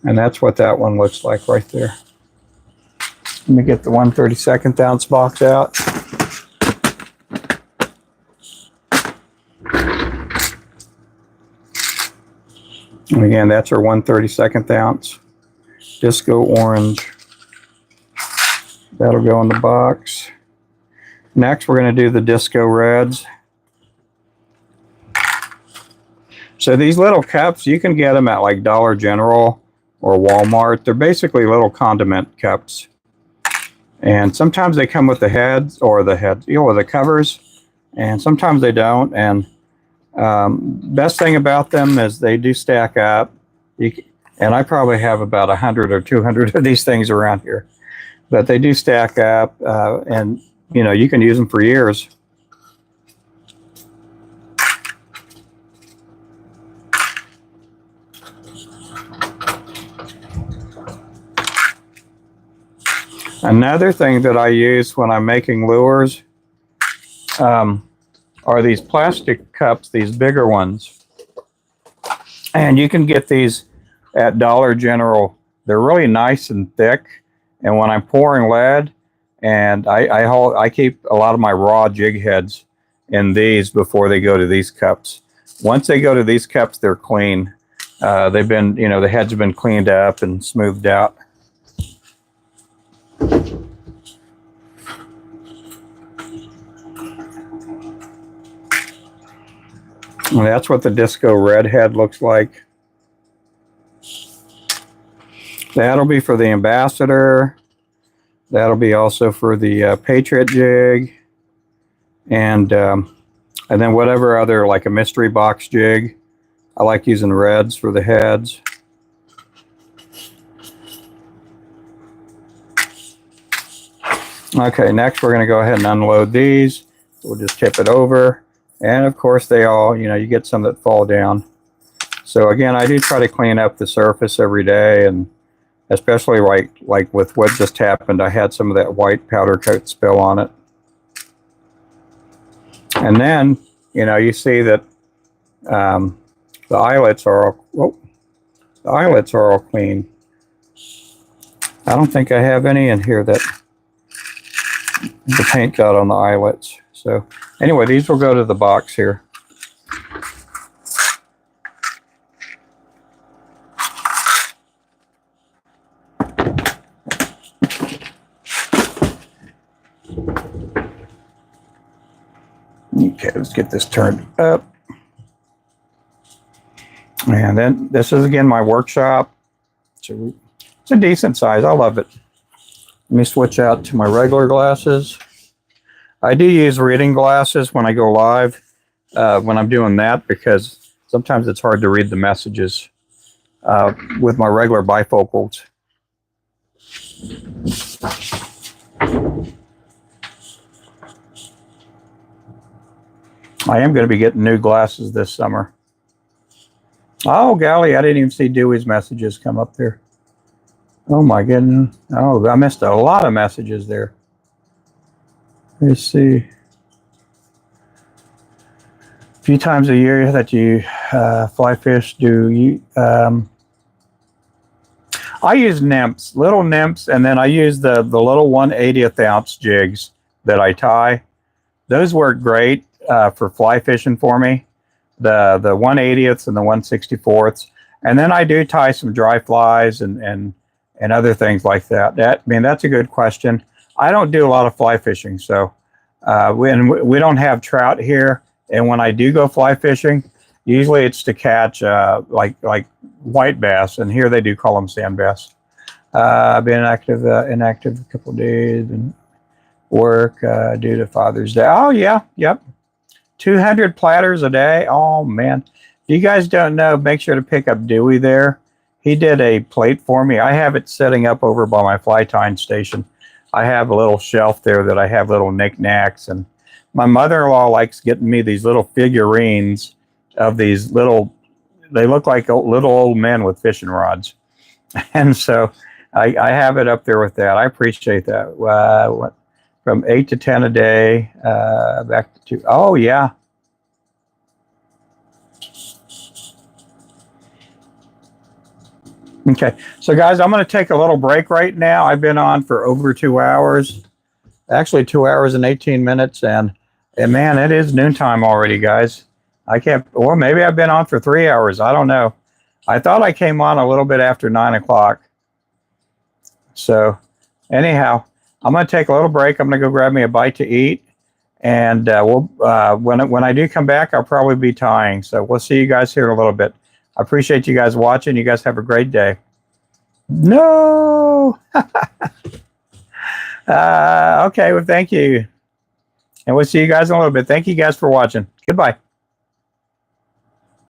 and that's what that one looks like right there. Let me get the 1/32 ounce box out. And again, that's our 1/32 ounce. Disco orange. That'll go in the box. Next, we're going to do the disco reds. So these little cups, you can get them at like Dollar General or Walmart. They're basically little condiment cups. And sometimes they come with the heads or the covers, and sometimes they don't. And best thing about them is they do stack up. And I probably have about 100 or 200 of these things around here, but they do stack up, and you know, you can use them for years. Another thing that I use when I'm making lures are these plastic cups, these bigger ones, and you can get these at Dollar General. They're really nice and thick, and when I'm pouring lead, and I keep a lot of my raw jig heads in these before they go to these cups. Once they go to these cups, they're clean. They've been, you know, the heads have been cleaned up and smoothed out. And that's what the disco red head looks like. That'll be for the Ambassador. That'll be also for the Patriot jig, and then whatever other, like a mystery box jig. I like using reds for the heads. Okay, next we're going to go ahead and unload these. We'll just tip it over, and of course they all, you know, you get some that fall down. So again, I do try to clean up the surface every day, and especially like with what just happened, I had some of that white powder coat spill on it. And then, you know, you see that the eyelets are all clean. I don't think I have any in here that the paint got on the eyelets. So anyway, these will go to the box here. Okay, let's get this turned up. And then this is again my workshop. So it's a decent size. I love it. Let me switch out to my regular glasses. I do use reading glasses when I go live, when I'm doing that, because sometimes it's hard to read the messages with my regular bifocals. I am going to be getting new glasses this summer. Oh, golly, I didn't even see Dewey's messages come up there. Oh, my goodness. Oh, I missed a lot of messages there. Let's see. A few times a year that you fly fish, do you... I use nymphs, little nymphs, and then I use the little 1/80th ounce jigs that I tie. Those work great for fly fishing for me. The 1/80ths and the 1/64ths, and then I do tie some dry flies and and other things like that. I mean, that's a good question. I don't do a lot of fly fishing, so we don't have trout here. And when I do go fly fishing, usually it's to catch like white bass, and here they do call them sand bass. I've been inactive a couple of days and work due to Father's Day. Oh yeah, yep. 200 platters a day. Oh man. If you guys don't know, make sure to pick up Dewey there. He did a plate for me. I have it setting up over by my fly tying station. I have a little shelf there that I have little knickknacks, and my mother-in-law likes getting me these little figurines of these little, they look like little old men with fishing rods. And so I have it up there with that. I appreciate that. From 8 to 10 a day, back to 2. Oh, yeah. Okay, so guys, I'm going to take a little break right now. I've been on for over 2 hours, actually 2 hours and 18 minutes, and man, it is noontime already, guys. I can't, or maybe I've been on for 3 hours. I don't know. I thought I came on a little bit after 9 o'clock. So anyhow, I'm going to take a little break. I'm going to go grab me a bite to eat, and when I do come back, I'll probably be tying. So we'll see you guys here in a little bit. I appreciate you guys watching. You guys have a great day. No. Okay, well, thank you. And we'll see you guys in a little bit. Thank you guys for watching. Goodbye.